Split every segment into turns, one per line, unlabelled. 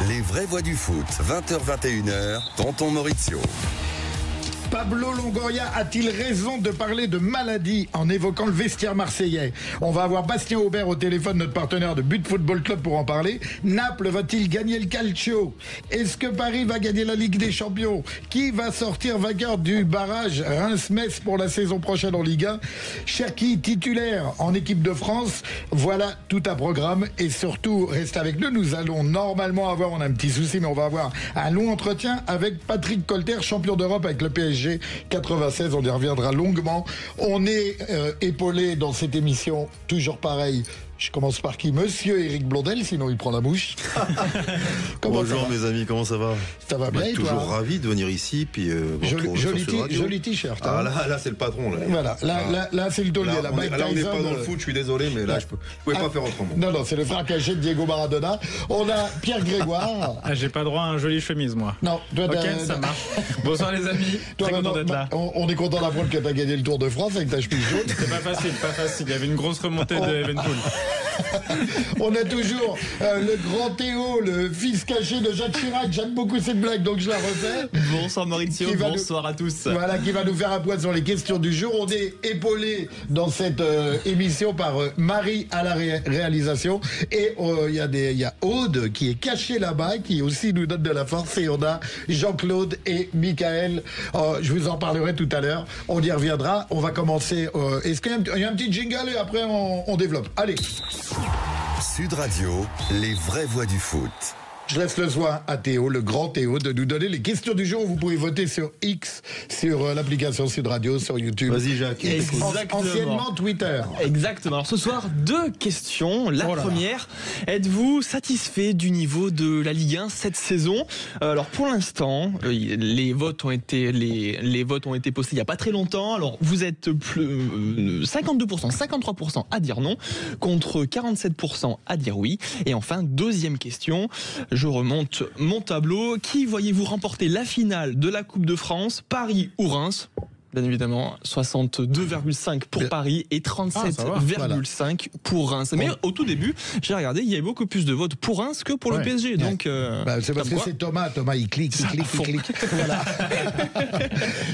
Les vraies voix du foot, 20h-21h, Tonton Maurizio.
Pablo Longoria a-t-il raison de parler de maladie en évoquant le vestiaire marseillais? On va avoir Bastien Aubert au téléphone, notre partenaire de But Football Club, pour en parler. Naples va-t-il gagner le Calcio? Est-ce que Paris va gagner la Ligue des Champions? Qui va sortir vainqueur du barrage Reims-Metz pour la saison prochaine en Ligue 1? Cherki titulaire en équipe de France? Voilà tout un programme, et surtout, restez avec nous. Nous allons normalement avoir, on a un petit souci, mais on va avoir un long entretien avec Patrick Colter, champion d'Europe avec le PSG 96, on y reviendra longuement. On est épaulé dans cette émission, toujours pareil. Je commence par qui? Monsieur Éric Blondel, sinon il prend la mouche.
Bonjour mes amis, comment ça va?
Ça va bien,
toujours
toi?
ravi de venir ici. Puis,
joli t-shirt.
Ah, là c'est le patron. Là,
voilà, là c'est le taulier.
Là, on n'est pas dans le foot, je suis désolé, mais là je pouvais pas faire autrement.
Non, c'est le frère caché de Diego Maradona. On a Pierre Grégoire.
Ah, j'ai pas droit à un joli chemise, moi.
Non, toi,
ok, ça marche. Bonsoir les amis.
Très content d'être là. On est content d'apprendre que tu as gagné le Tour de France avec ta chemise jaune.
C'est pas facile. Il y avait une grosse remontée de Evenpool.
On a toujours le grand Théo, le fils caché de Jacques Chirac. J'aime beaucoup cette blague, donc je la refais.
Bonsoir Maurizio, bonsoir à tous.
Voilà, qui va nous faire un point sur les questions du jour. On est épaulé dans cette émission par Marie à la réalisation. Et il y a Aude qui est caché là-bas, qui aussi nous donne de la force. Et on a Jean-Claude et Michael. Je vous en parlerai tout à l'heure. On y reviendra. On va commencer. Est-ce qu'il y a un petit jingle et après on développe? Allez.
Sud Radio, les vraies voix du foot.
Je laisse le soin à Théo, le grand Théo, de nous donner les questions du jour. Vous pouvez voter sur X, sur l'application Sud Radio, sur YouTube.
Vas-y Jacques.
Anciennement Twitter.
Exactement. Alors ce soir, deux questions. La première, êtes-vous satisfait du niveau de la Ligue 1 cette saison? Alors pour l'instant, les votes ont été postés il n'y a pas très longtemps. Alors vous êtes plus 52%, 53% à dire non, contre 47% à dire oui. Et enfin, deuxième question. Je remonte mon tableau. Qui voyez-vous remporter la finale de la Coupe de France, Paris ou Reims? Bien évidemment, 62,5 pour Paris et 37,5 pour Reims. Mais au tout début, j'ai regardé, il y avait beaucoup plus de votes pour Reims que pour le PSG. Donc,
c'est parce que c'est Thomas, il clique. Voilà.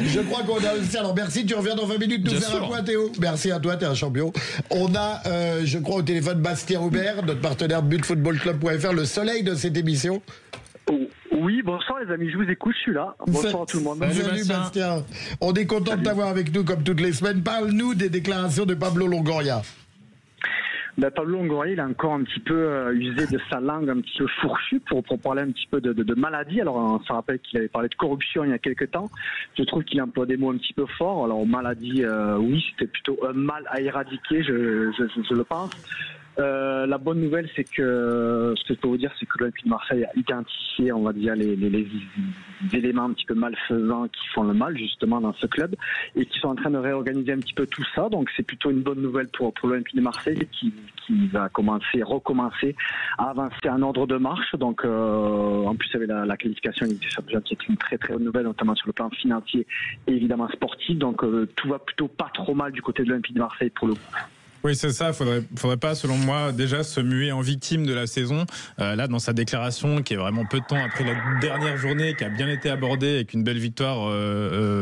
Je crois qu'on a aussi. Alors merci, tu reviens dans 20 minutes nous faire un point, Théo. Merci à toi, t'es un champion. On a, je crois, au téléphone Bastien Aubert, notre partenaire de butfootballclub.fr, le soleil de cette émission.
Oui, bonsoir les amis, je vous écoute, je suis là. Bonsoir à tout le monde.
Salut Bastien. On est content de t'avoir avec nous comme toutes les semaines. Parle-nous des déclarations de Pablo Longoria.
Pablo Longoria, il a encore un petit peu usé de sa langue un petit peu fourchue pour parler un petit peu de maladie. Alors on se rappelle qu'il avait parlé de corruption il y a quelques temps. Je trouve qu'il emploie des mots un petit peu forts. Alors maladie, oui, c'était plutôt un mal à éradiquer, je le pense. La bonne nouvelle, c'est que ce que je peux vous dire, c'est que l'Olympique de Marseille a identifié, on va dire, les éléments un petit peu malfaisants qui font le mal justement dans ce club et qui sont en train de réorganiser un petit peu tout ça. Donc c'est plutôt une bonne nouvelle pour l'Olympique de Marseille qui va recommencer à avancer en ordre de marche. Donc en plus avec la qualification qui est une très très bonne nouvelle, notamment sur le plan financier et évidemment sportif. Donc tout va plutôt pas trop mal du côté de l'Olympique de Marseille pour le coup.
Oui, c'est ça. Faudrait pas, selon moi, déjà se muer en victime de la saison. Là, dans sa déclaration, qui est vraiment peu de temps après la dernière journée, qui a bien été abordée avec une belle victoire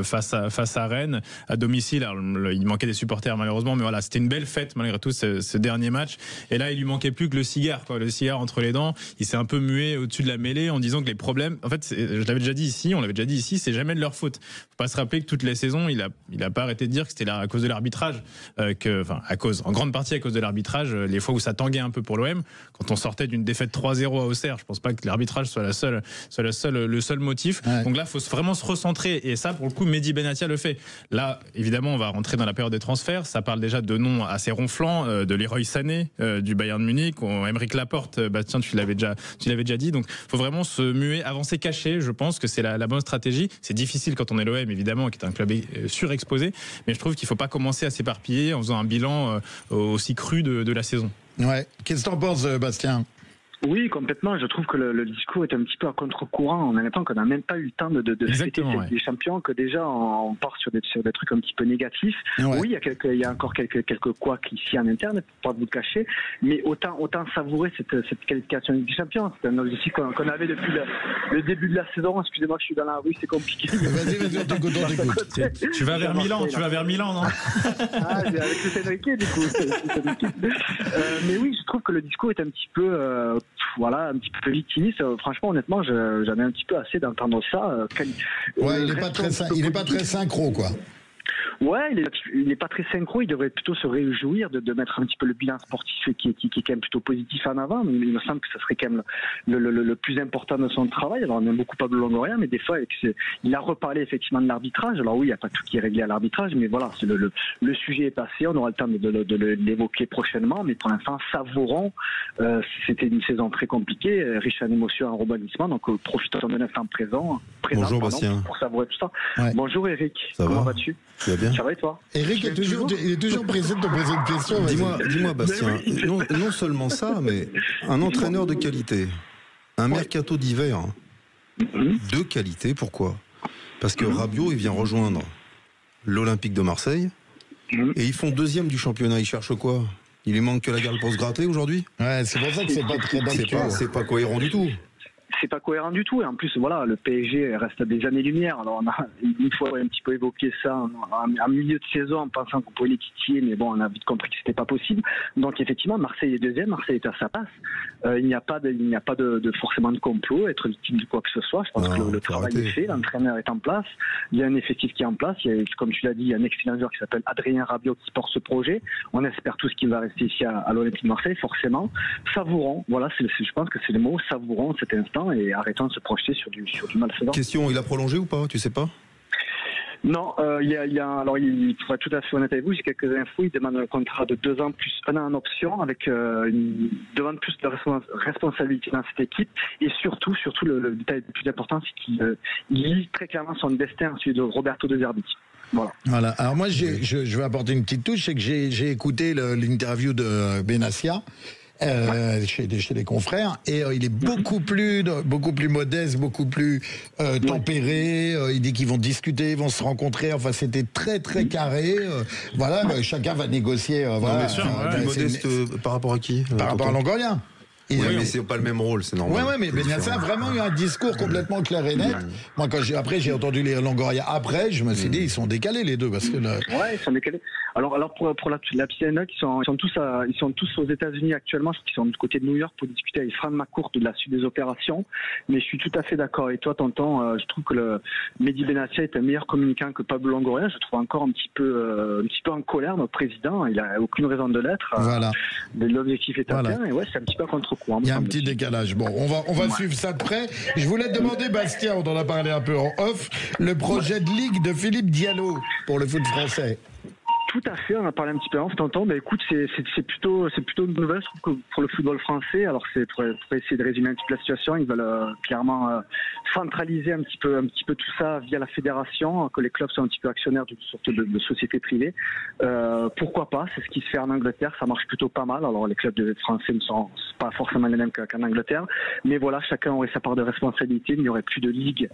face à Rennes à domicile. Alors, il manquait des supporters malheureusement, mais voilà, c'était une belle fête malgré tout ce dernier match. Et là, il lui manquait plus que le cigare, le cigare entre les dents. Il s'est un peu mué au-dessus de la mêlée en disant que les problèmes, en fait, je l'avais déjà dit ici, on l'avait déjà dit ici, c'est jamais de leur faute. Faut pas se rappeler que toutes les saisons, il a pas arrêté de dire que c'était à cause de l'arbitrage, en grande partie à cause de l'arbitrage, les fois où ça tanguait un peu pour l'OM, quand on sortait d'une défaite 3-0 à Auxerre, je pense pas que l'arbitrage soit le seul motif. Ouais. Donc là, faut vraiment se recentrer, et ça, pour le coup, Mehdi Benatia le fait. Là, évidemment, on va rentrer dans la période des transferts. Ça parle déjà de noms assez ronflants, de Leroy Sané, du Bayern de Munich, Aymeric Laporte, Bastien, tu l'avais déjà dit. Donc, faut vraiment se muer, avancer caché. Je pense que c'est la bonne stratégie. C'est difficile quand on est l'OM, évidemment, qui est un club surexposé, mais je trouve qu'il faut pas commencer à s'éparpiller en faisant un bilan aussi cru de la saison.
Ouais. Qu'est-ce que t'en penses, Bastien?
Oui, complètement. Je trouve que le discours est un petit peu à contre-courant. On a l'impression qu'on n'a même pas eu le temps de fêter les champions, que déjà on part sur des trucs un petit peu négatifs. Ouais. Oui, il y a encore quelques couacs ici en interne, pour pas vous le cacher, mais autant savourer cette qualification des champions. C'est un objectif qu'on avait depuis le début de la saison. Excusez-moi, je suis dans la rue, c'est compliqué.
Vas-y, on t'écoute.
Tu vas vers Milan, non?
Ah, avec le Enrique, du coup. Mais oui, je trouve que le discours est un petit peu, un petit peu victimiste. Franchement, honnêtement, j'en ai un petit peu assez d'entendre ça.
Il n'est pas très synchro, quoi.
Ouais, il est pas très synchro. Il devrait plutôt se réjouir de mettre un petit peu le bilan sportif qui est quand même plutôt positif en avant. Mais il me semble que ça serait quand même le plus important de son travail. Alors on aime beaucoup Pablo Longoria, mais des fois il a reparlé effectivement de l'arbitrage. Alors oui, il n'y a pas tout qui est réglé à l'arbitrage, mais voilà, le sujet est passé. On aura le temps de l'évoquer prochainement. Mais pour l'instant, savourons. C'était une saison très compliquée, riche en émotions, en rebondissements. Donc profitons de l'instant présent.
Bonjour Bastien.
Pour savourer tout ça. Ouais. Bonjour Eric.
Comment
vas-tu?
Tu vas bien?
Ça va et toi?
Eric il est toujours pressé de te poser une question.
Dis-moi Bastien, non seulement ça, mais un entraîneur de qualité, un mercato d'hiver de qualité, pourquoi? Parce que Rabiot, il vient rejoindre l'Olympique de Marseille et ils font deuxième du championnat. Ils cherchent quoi? Il lui manque que la garde pour se gratter aujourd'hui?
Ouais, c'est pour ça que c'est pas très d'actuel.
C'est pas cohérent du tout.
C'est pas cohérent du tout, et en plus voilà, le PSG reste à des années-lumière. Alors on a une fois un petit peu évoqué ça en milieu de saison en pensant qu'on pouvait les titiller, mais bon, on a vite compris que c'était pas possible. Donc effectivement, Marseille est deuxième, Marseille est à sa place. Il n'y a pas de forcément de complot, être victime de quoi que ce soit. Je pense que le travail est fait, l'entraîneur est en place, il y a un effectif qui est en place, il y a, comme tu l'as dit, il y a un excellent joueur qui s'appelle Adrien Rabiot qui porte ce projet. On espère tous qu'il va rester ici à l'Olympique de Marseille, forcément. Savourons, voilà, je pense que c'est le mot, savourons cet instant et arrêtons de se projeter sur du mal-faisant.
Question, il a prolongé ou pas? Tu sais pas?
Non, alors pour être tout à fait honnête avec vous, j'ai quelques infos. Il demande un contrat de 2 ans plus 1 an en option avec une demande plus de responsabilité dans cette équipe et surtout le détail le plus important, c'est qu'il lit très clairement son destin à celui de Roberto De Zerbi.
Voilà. Alors moi, je vais apporter une petite touche, c'est que j'ai écouté l'interview de Benassia. Chez les confrères et il est beaucoup plus modeste, beaucoup plus tempéré. Il dit qu'ils vont discuter, ils vont se rencontrer. Enfin, c'était très très carré. Chacun va négocier.
Bien sûr, plus modeste par rapport à qui?
Par rapport à Longoria.
Mais c'est pas le même rôle, c'est normal.
Mais Benassia a vraiment eu un discours complètement clair et net. Moi, quand j'ai entendu les Longoria après, je me suis dit, ils sont décalés les deux parce que
ils sont décalés. Alors pour la petite anecdote, ils sont tous aux États-Unis actuellement, ils sont du côté de New York pour discuter avec Franck McCourt de la suite des opérations. Mais je suis tout à fait d'accord avec toi, tonton. Je trouve que Mehdi Benassia est un meilleur communicant que Pablo Longoria. Je trouve encore un petit peu en colère notre président. Il a aucune raison de l'être.
Voilà.
L'objectif est atteint et c'est un petit peu contre.
Il y a un petit décalage. Bon, on va suivre ça de près. Je voulais te demander, Bastien, on en a parlé un peu en off, le projet de ligue de Philippe Diallo pour le foot français.
Tout à fait, on a parlé un petit peu avant, t'entends. Écoute, c'est plutôt une nouvelle, je trouve, que pour le football français. Alors c'est pour essayer de résumer un petit peu la situation, ils veulent clairement centraliser un petit peu tout ça via la fédération, que les clubs soient un petit peu actionnaires d'une sorte de société privée. Pourquoi pas? C'est ce qui se fait en Angleterre, ça marche plutôt pas mal. Alors les clubs français ne sont pas forcément les mêmes qu'en Angleterre, mais voilà, chacun aurait sa part de responsabilité. Il n'y aurait plus de ligue.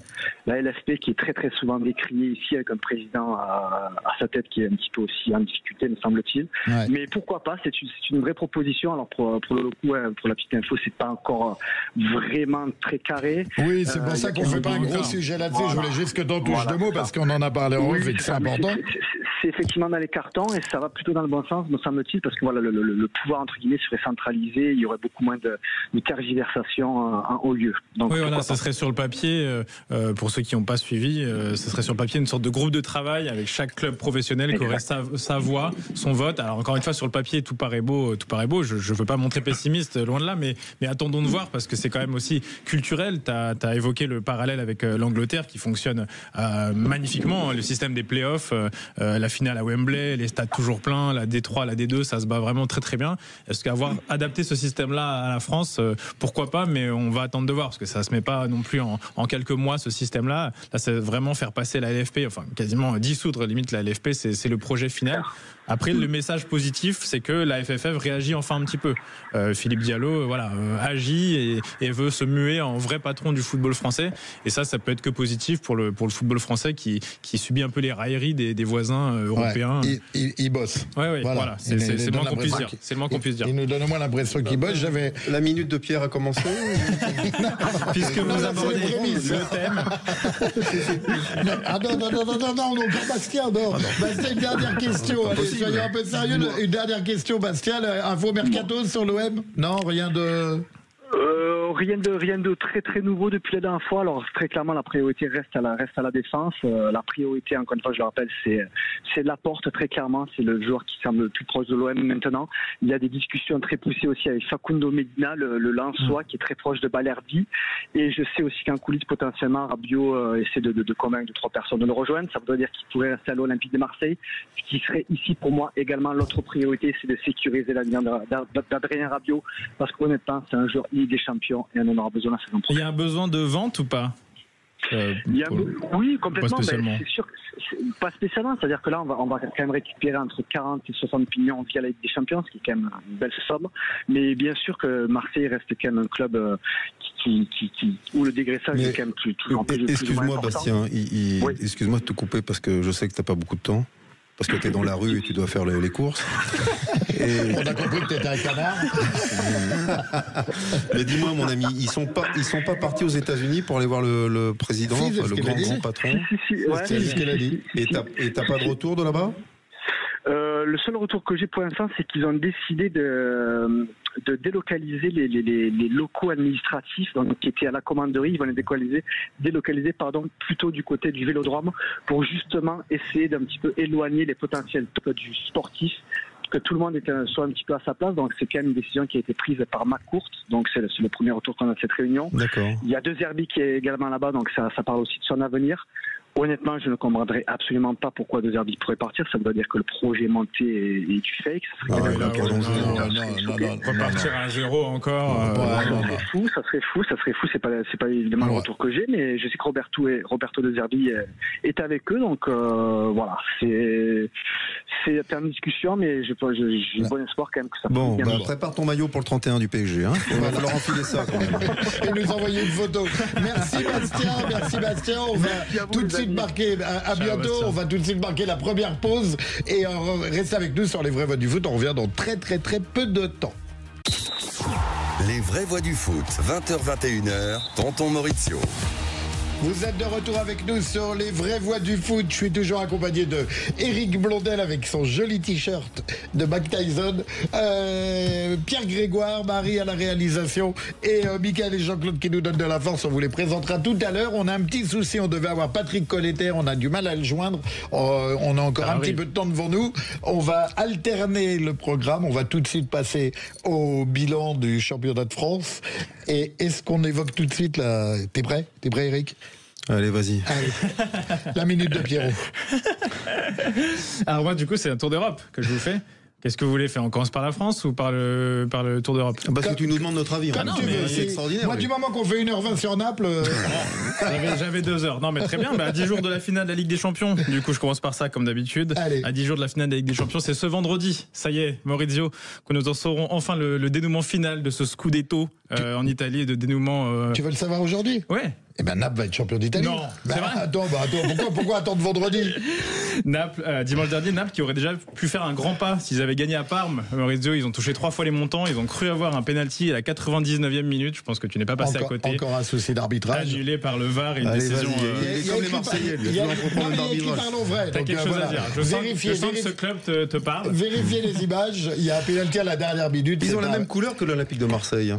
La LFP qui est très très souvent décriée ici avec un président à sa tête qui est un petit peu aussi en difficulté, me semble-t-il. Ouais. Mais pourquoi pas? C'est une vraie proposition. Alors pour le coup, pour la petite info, c'est pas encore vraiment très carré.
Oui, c'est pour ça qu'on fait pas un gros sujet là-dessus. Je voulais juste que t'en touches 2 mots parce qu'on en a parlé en off et que c'est important.
C'est effectivement dans les cartons et ça va plutôt dans le bon sens, me semble-t-il, parce que voilà, le pouvoir entre guillemets serait centralisé. Il y aurait beaucoup moins de tergiversation en haut lieu. Donc,
oui, voilà, ça serait sur le papier. Pour ceux qui n'ont pas suivi, ce serait sur le papier une sorte de groupe de travail avec chaque club professionnel qui aurait sa voix, son vote. Alors encore une fois, sur le papier, tout paraît beau. Je ne veux pas montrer pessimiste, loin de là, mais attendons de voir parce que c'est quand même aussi culturel. Tu as évoqué le parallèle avec l'Angleterre qui fonctionne magnifiquement. Le système des playoffs, la finale à Wembley, les stades toujours pleins, la D3, la D2, ça se bat vraiment très très bien. Est-ce qu'avoir adapté ce système-là à la France, pourquoi pas, mais on va attendre de voir parce que ça se met pas non plus en quelques mois ce système-là. Là, c'est vraiment faire passer la LFP, enfin quasiment dissoudre limite la LFP, c'est le projet final. Après, le message positif, c'est que la FFF réagit enfin un petit peu. Philippe Diallo, agit et veut se muer en vrai patron du football français. Et ça peut être que positif pour le football français qui subit un peu les railleries des voisins européens.
Il bosse.
Voilà. C'est le moins qu'on puisse dire. C'est le moins qu'on puisse dire.
Il nous donne au moins l'impression qu'il bosse.
La minute de Pierre a commencé.
Puisque vous abordez le thème.
Non, encore Bastien, non. Bastien, une dernière question. Allez, soyons un peu sérieux. Une dernière question, Bastien. Info mercato sur l'OM? Non, rien de...
Rien de très très nouveau depuis la dernière fois. Alors très clairement la priorité reste à la défense. La priorité, encore une fois je le rappelle, c'est Laporte, très clairement. C'est le joueur qui semble le plus proche de l'OM maintenant. Il y a des discussions très poussées aussi avec Facundo Medina, le Lensois, qui est très proche de Balerdi. Et je sais aussi qu'en coulisses potentiellement Rabiot essaie de convaincre 2-3 personnes de le rejoindre. Ça voudrait dire qu'il pourrait rester à l'Olympique de Marseille. Ce qui serait ici pour moi également l'autre priorité, c'est de sécuriser l'avenir d'Adrien Rabiot, parce qu'honnêtement c'est un joueur Ligue des Champions et on en aura besoin la saison prochaine.
Il y a un besoin de vente ou pas?
Oui, complètement.
Pas spécialement.
C'est sûr, pas spécialement. C'est-à-dire que là, on va quand même récupérer entre 40 et 60 millions via la Ligue des Champions, ce qui est quand même une belle somme. Mais bien sûr que Marseille reste quand même un club où le dégraissage est quand même toujours plus.
Excuse-moi, Bastien. Excuse-moi de te couper parce que je sais que tu n'as pas beaucoup de temps. Parce que tu es dans la rue et tu dois faire les courses.
On a compris que tu étais un canard.
Mais dis-moi, mon ami, ils sont pas partis aux États-Unis pour aller voir le président, le grand patron.
C'est
ce qu'elle a dit.
Et t'as pas de retour de là-bas?
Le seul retour que j'ai pour l'instant, c'est qu'ils ont décidé de délocaliser les locaux administratifs qui étaient à la commanderie. Ils vont les délocaliser plutôt du côté du Vélodrome pour justement essayer d'un petit peu éloigner les potentiels du sportif, que tout le monde soit un petit peu à sa place. Donc c'est quand même une décision qui a été prise par McCourt. Donc c'est le premier retour qu'on a de cette réunion.
D'accord.
Il y a De Zerbi qui est également là-bas, donc ça parle aussi de son avenir. Honnêtement, je ne comprendrais absolument pas pourquoi De Zerbi pourrait partir. Ça veut dire que le projet monté est du fake. Ça serait
repartir à 0 encore.
Ça serait fou. C'est pas évidemment le retour que j'ai, mais je sais que Roberto De Zerbi est avec eux. Donc voilà, c'est en discussion, mais j'ai bon espoir quand même que ça.
Bon, prépare ton maillot pour le 31 du PSG. Hein. Il va falloir enfiler ça quand même.
Et nous envoyer une photo. Merci Bastien. On va tout de suite marquer. À bientôt. On va tout de suite marquer la première pause et restez avec nous sur les vraies voix du foot. On revient dans très très très peu de temps.
Les vraies voix du foot, 20h-21h, Tonton Maurizio.
Vous êtes de retour avec nous sur les vraies voix du foot. Je suis toujours accompagné de Eric Blondel avec son joli t-shirt de Mike Tyson, Pierre Grégoire, Marie à la réalisation et Michael et Jean-Claude qui nous donnent de la force. On vous les présentera tout à l'heure. On a un petit souci, on devait avoir Patrick Colletter, on a du mal à le joindre. On a encore un petit peu de temps devant nous. On va alterner le programme. On va tout de suite passer au bilan du championnat de France. Et est-ce qu'on évoque tout de suite là? T'es prêt, Eric?
Allez, vas-y.
La minute de Pierrot.
Alors moi, du coup, c'est un tour d'Europe que je vous fais. Qu'est-ce que vous voulez faire? On commence par la France ou par le Tour d'Europe?
Parce que tu nous demandes notre avis.
C'est extraordinaire. Moi, du moment qu'on fait 1h20 sur Naples...
J'avais 2 heures. Non, mais très bien. À 10 jours de la finale de la Ligue des Champions. Du coup, je commence par ça, comme d'habitude.
Allez.
À 10 jours de la finale de la Ligue des Champions, c'est ce vendredi. Ça y est, Maurizio, que nous en saurons enfin le dénouement final de ce Scudetto en Italie, de dénouement...
Tu veux le savoir aujourd'hui?
Ouais.
Eh ben Naples va être champion d'Italie.
Non, c'est vrai.
Attends, pourquoi attendre vendredi?
Naples, dimanche dernier, Naples qui aurait déjà pu faire un grand pas s'ils avaient gagné à Parme. Maurizio, ils ont touché 3 fois les montants, ils ont cru avoir un penalty à la 99e minute. Je pense que tu n'es pas passé à côté.
Encore un souci d'arbitrage.
Annulé par le VAR et une décision.
Il est comme les Marseillais.
Il y a qui parlent vrai.
T'as quelque chose à dire. Je sens que ce club te parle.
Vérifiez les images. Il y a un penalty à la dernière minute.
Ils ont la même couleur que l'Olympique de Marseille.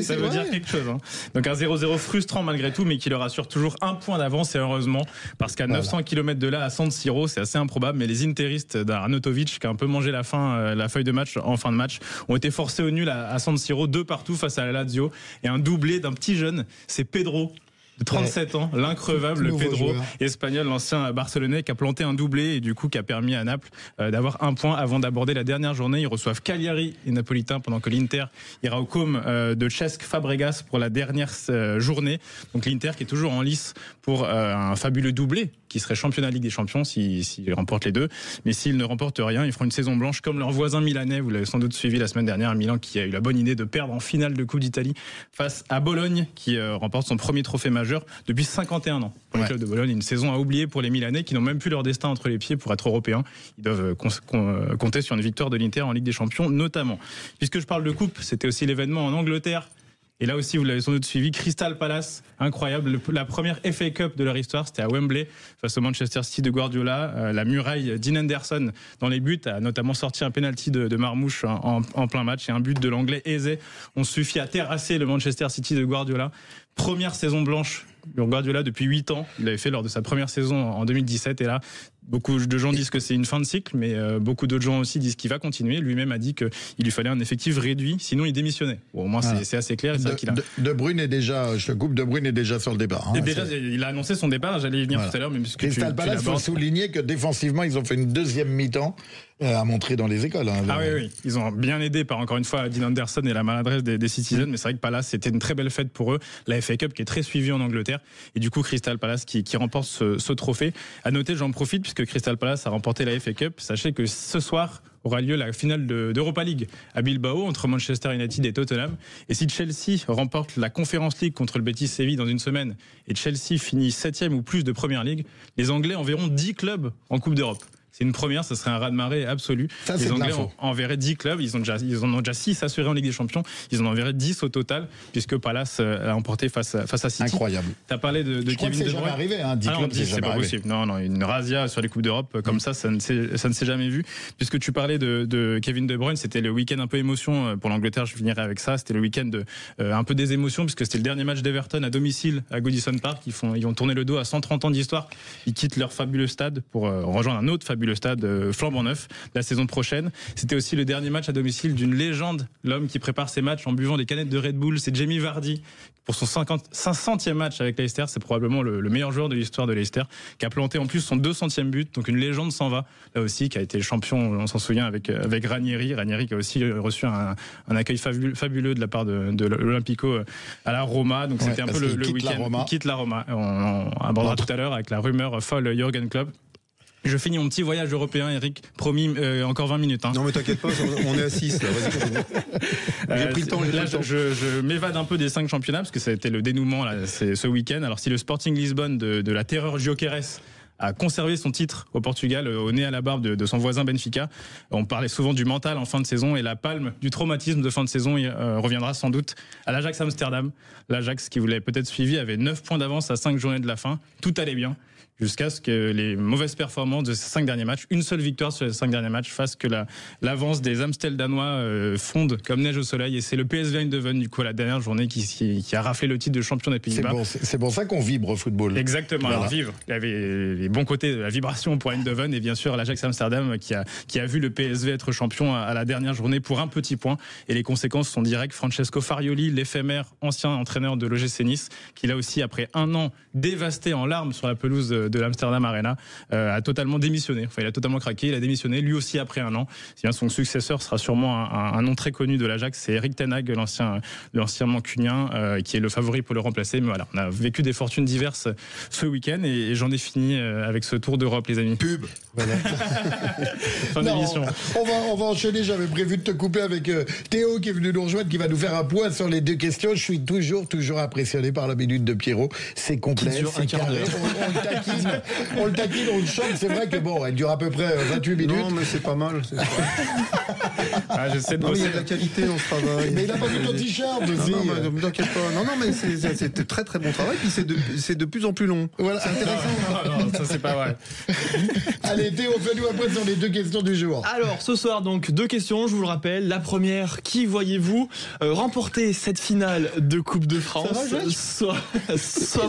Ça veut dire quelque chose. Donc un 0-0 frustrant malgré tout, mais qui leur assure toujours un point d'avance, et heureusement, parce qu'à 900 km de là, à San Siro, c'est assez improbable, mais les interistes d'Arnautovic, qui a un peu mangé la feuille de match en fin de match, ont été forcés au nul à San Siro, 2 partout face à la Lazio, et un doublé d'un petit jeune, c'est Pedro. de 37 ans, l'increvable Pedro,
joueur.
espagnol, l'ancien barcelonais, qui a planté un doublé et du coup qui a permis à Naples d'avoir un point avant d'aborder la dernière journée. Ils reçoivent Cagliari et Napolitain pendant que l'Inter ira au Côme de Cesc Fabregas pour la dernière journée. Donc l'Inter qui est toujours en lice pour un fabuleux doublé qui serait championnat de Ligue des Champions s'ils remportent les deux. Mais s'ils ne remportent rien, ils feront une saison blanche comme leur voisin milanais. Vous l'avez sans doute suivi la semaine dernière, Milan qui a eu la bonne idée de perdre en finale de Coupe d'Italie face à Bologne qui remporte son premier trophée majeur depuis 51 ans. Pour le club de Bologne, une saison à oublier pour les Milanais qui n'ont même plus leur destin entre les pieds pour être européens. Ils doivent compter sur une victoire de l'Inter en Ligue des Champions notamment. Puisque je parle de coupe, c'était aussi l'événement en Angleterre. Et là aussi, vous l'avez sans doute suivi, Crystal Palace, incroyable. La première FA Cup de leur histoire, c'était à Wembley, face au Manchester City de Guardiola. La muraille Dean Henderson dans les buts a notamment sorti un penalty de Marmouche en plein match. Et un but de l'anglais Eze ont suffi à terrasser le Manchester City de Guardiola. Première saison blanche de Guardiola depuis 8 ans. Il l'avait fait lors de sa première saison en 2017. Et là, beaucoup de gens disent que c'est une fin de cycle, mais beaucoup d'autres gens aussi disent qu'il va continuer. Lui-même a dit qu'il lui fallait un effectif réduit, sinon il démissionnait. Bon, au moins, c'est assez clair. C'est qu'il a...
De Bruyne est déjà, je te coupe, De Bruyne est déjà sur le départ. Hein,
déjà, il a annoncé son départ. J'allais y venir tout à l'heure, mais puisque
Crystal Palace, il faut souligner que défensivement, ils ont fait une deuxième mi-temps à montrer dans les écoles. Hein,
oui. Ils ont bien aidé par, encore une fois, Dean Henderson et la maladresse des Citizens, mais c'est vrai que Palace, c'était une très belle fête pour eux. La FA Cup qui est très suivie en Angleterre, et du coup, Crystal Palace qui remporte ce trophée. À noter, j'en profite, puisque Crystal Palace a remporté la FA Cup. Sachez que ce soir aura lieu la finale d'Europa League à Bilbao entre Manchester United et Tottenham. Et si Chelsea remporte la Conference League contre le Betis Séville dans une semaine et Chelsea finit 7e ou plus de Première Ligue, les Anglais enverront 10 clubs en Coupe d'Europe. C'est une première, ce serait un raz-de-marée absolu.
Ça,
les Anglais enverraient 10 clubs, ils en ont déjà 6 assurés en Ligue des Champions, ils en enverraient 10 au total, puisque Palace a emporté face à City.
Incroyable.
Tu as parlé de Kevin De Bruyne.
C'est jamais arrivé, hein, 10 clubs,
c'est pas possible. Non, une razzia sur les Coupes d'Europe, comme ça ne s'est jamais vu. Puisque tu parlais de Kevin De Bruyne, c'était le week-end un peu émotion pour l'Angleterre, je finirai avec ça. C'était le week-end un peu des émotions, puisque c'était le dernier match d'Everton à domicile à Goodison Park. Ils ont tourné le dos à 130 ans d'histoire. Ils quittent leur fabuleux stade pour rejoindre un autre fabuleux stade flambant neuf la saison prochaine. C'était aussi le dernier match à domicile d'une légende, l'homme qui prépare ses matchs en buvant des canettes de Red Bull, c'est Jamie Vardy. Pour son 500e match avec Leicester, c'est probablement le meilleur joueur de l'histoire de Leicester, qui a planté en plus son 200e but, donc une légende s'en va, là aussi, qui a été champion, on s'en souvient, avec Ranieri qui a aussi reçu un accueil fabuleux de la part de l'Olympico à la Roma, donc c'était un peu le week-end. Il quitte la Roma. On abordera tout à l'heure avec la rumeur folle Jürgen Klopp. Je finis mon petit voyage européen, Eric. Promis, encore 20 minutes. Hein.
Non, mais t'inquiète pas, on est à 6. Là. J'ai pris le temps.
Là, je m'évade un peu des 5 championnats, parce que ça a été le dénouement là, ce week-end. Alors, si le Sporting Lisbonne de la terreur Gyökeres a conservé son titre au Portugal, au nez à la barbe de son voisin Benfica, on parlait souvent du mental en fin de saison, et la palme du traumatisme de fin de saison reviendra sans doute à l'Ajax Amsterdam. L'Ajax, qui vous l'avez peut-être suivi, avait 9 points d'avance à 5 journées de la fin. Tout allait bien, jusqu'à ce que les mauvaises performances de ces 5 derniers matchs, une seule victoire sur les 5 derniers matchs, fassent que l'avance des Amsteldanois fonde comme neige au soleil. Et c'est le PSV Eindhoven, du coup, à la dernière journée, qui a raflé le titre de champion des Pays-Bas.
C'est pour ça qu'on vibre au football.
Exactement. Voilà. Alors, vivre. Il y avait les bons côtés de la vibration pour Eindhoven, et bien sûr l'Ajax Amsterdam qui a vu le PSV être champion à la dernière journée pour un petit point. Et les conséquences sont directes. Francesco Farioli, l'éphémère ancien entraîneur de l'OGC Nice, qui là aussi, après un an dévasté en larmes sur la pelouse de l'Amsterdam Arena, a totalement démissionné. Enfin, il a totalement craqué, il a démissionné, lui aussi après un an. Son successeur sera sûrement un nom très connu de l'Ajax, c'est Erik ten Hag, l'ancien mancunien, qui est le favori pour le remplacer. Mais voilà, on a vécu des fortunes diverses ce week-end, et j'en ai fini avec ce tour d'Europe, les amis.
Pub. Voilà.
Fin d'émission.
On va enchaîner. J'avais prévu de te couper avec Théo qui est venu nous rejoindre, qui va nous faire un point sur les 2 questions. Je suis toujours impressionné par la minute de Pierrot. C'est complet, c'est carré. On le taquine, on le chante. C'est vrai que bon, elle dure à peu près 28 minutes.
Non, mais c'est pas mal.
J'essaie de
il y a de la qualité dans ce travail.
Mais il n'a pas vu ton t-shirt aussi.
Non, ne t'inquiète pas. Non, mais c'est très très bon travail. Puis c'est de plus en plus long.
Voilà.
C'est intéressant.
Non, ça c'est pas vrai.
Allez, Théo, fais-nous un point sur les 2 questions du jour.
Alors, ce soir, donc, 2 questions, je vous le rappelle. La première, qui voyez-vous remporter cette finale de Coupe de France? Soit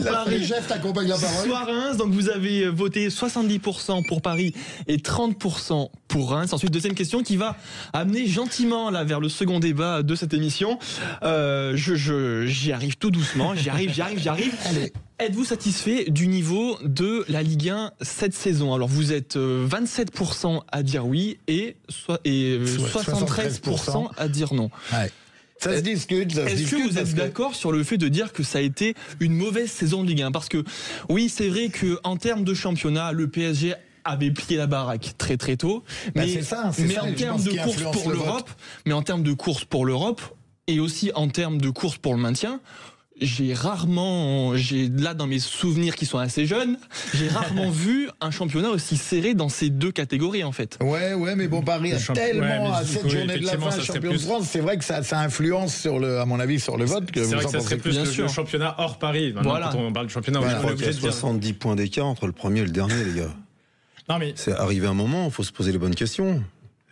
Paris, soit Reims. Donc, vous avez voté 70% pour Paris et 30% pour Reims. Ensuite, deuxième question, qui va amener gentiment là vers le second débat de cette émission. J'y arrive tout doucement, j'y arrive.
Allez.
Êtes-vous satisfait du niveau de la Ligue 1 cette saison? Alors vous êtes 27% à dire oui et 73% à dire non.
Ouais. Ça se discute.
Est-ce que vous êtes d'accord sur le fait de dire que ça a été une mauvaise saison de Ligue 1? Parce que oui, c'est vrai qu'en termes de championnat, le PSG avait plié la baraque très très tôt. Mais en termes de course pour l'Europe, et aussi en termes de course pour le maintien, là dans mes souvenirs qui sont assez jeunes, j'ai rarement vu un championnat aussi serré dans ces deux catégories en fait.
Ouais, mais bon, Paris a tellement à cette journée de la fin champion de France, c'est vrai que ça influence à mon avis, sur le vote.
C'est vrai que ça serait plus le championnat hors Paris. Voilà. Quand on parle de championnat,
je crois qu'il y a 70 points d'écart entre le premier et le dernier, les gars.
Non mais
c'est arrivé un moment, il faut se poser les bonnes questions.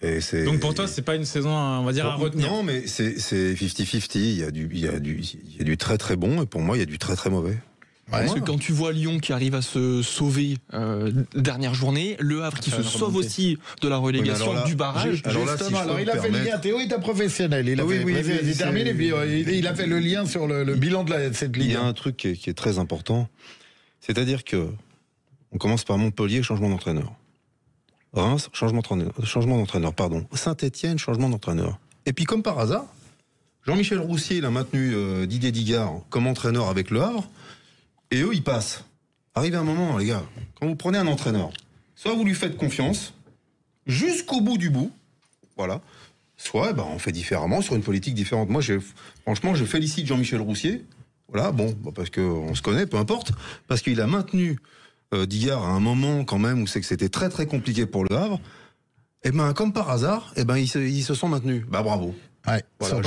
Donc pour toi, c'est pas une saison, on va dire, à retenir.
Non, mais c'est 50-50. Il y a du très très bon et pour moi, il y a du très très mauvais.
Parce que quand tu vois Lyon qui arrive à se sauver dernière journée, Le Havre qui se sauve aussi de la relégation, du barrage.
Alors il a fait le lien. Théo est un professionnel. Il a terminé et puis il a fait le lien sur le bilan de cette Ligue.
Il y a un truc qui est très important, c'est-à-dire que on commence par Montpellier, changement d'entraîneur. Reims, changement d'entraîneur, pardon. Saint-Etienne, changement d'entraîneur. Et puis comme par hasard, Jean-Michel Roussier, il a maintenu Didier Digard comme entraîneur avec Le Havre, et eux, ils passent. Arrive un moment, les gars, quand vous prenez un entraîneur, soit vous lui faites confiance, jusqu'au bout du bout, voilà, soit on fait différemment, sur une politique différente. Moi, franchement, je félicite Jean-Michel Roussier, voilà, parce qu'on se connaît, peu importe, parce qu'il a maintenu Digard à un moment quand même où c'est que c'était très très compliqué pour Le Havre, et comme par hasard, ils se sont maintenus. Bravo.
Ouais.
Voilà,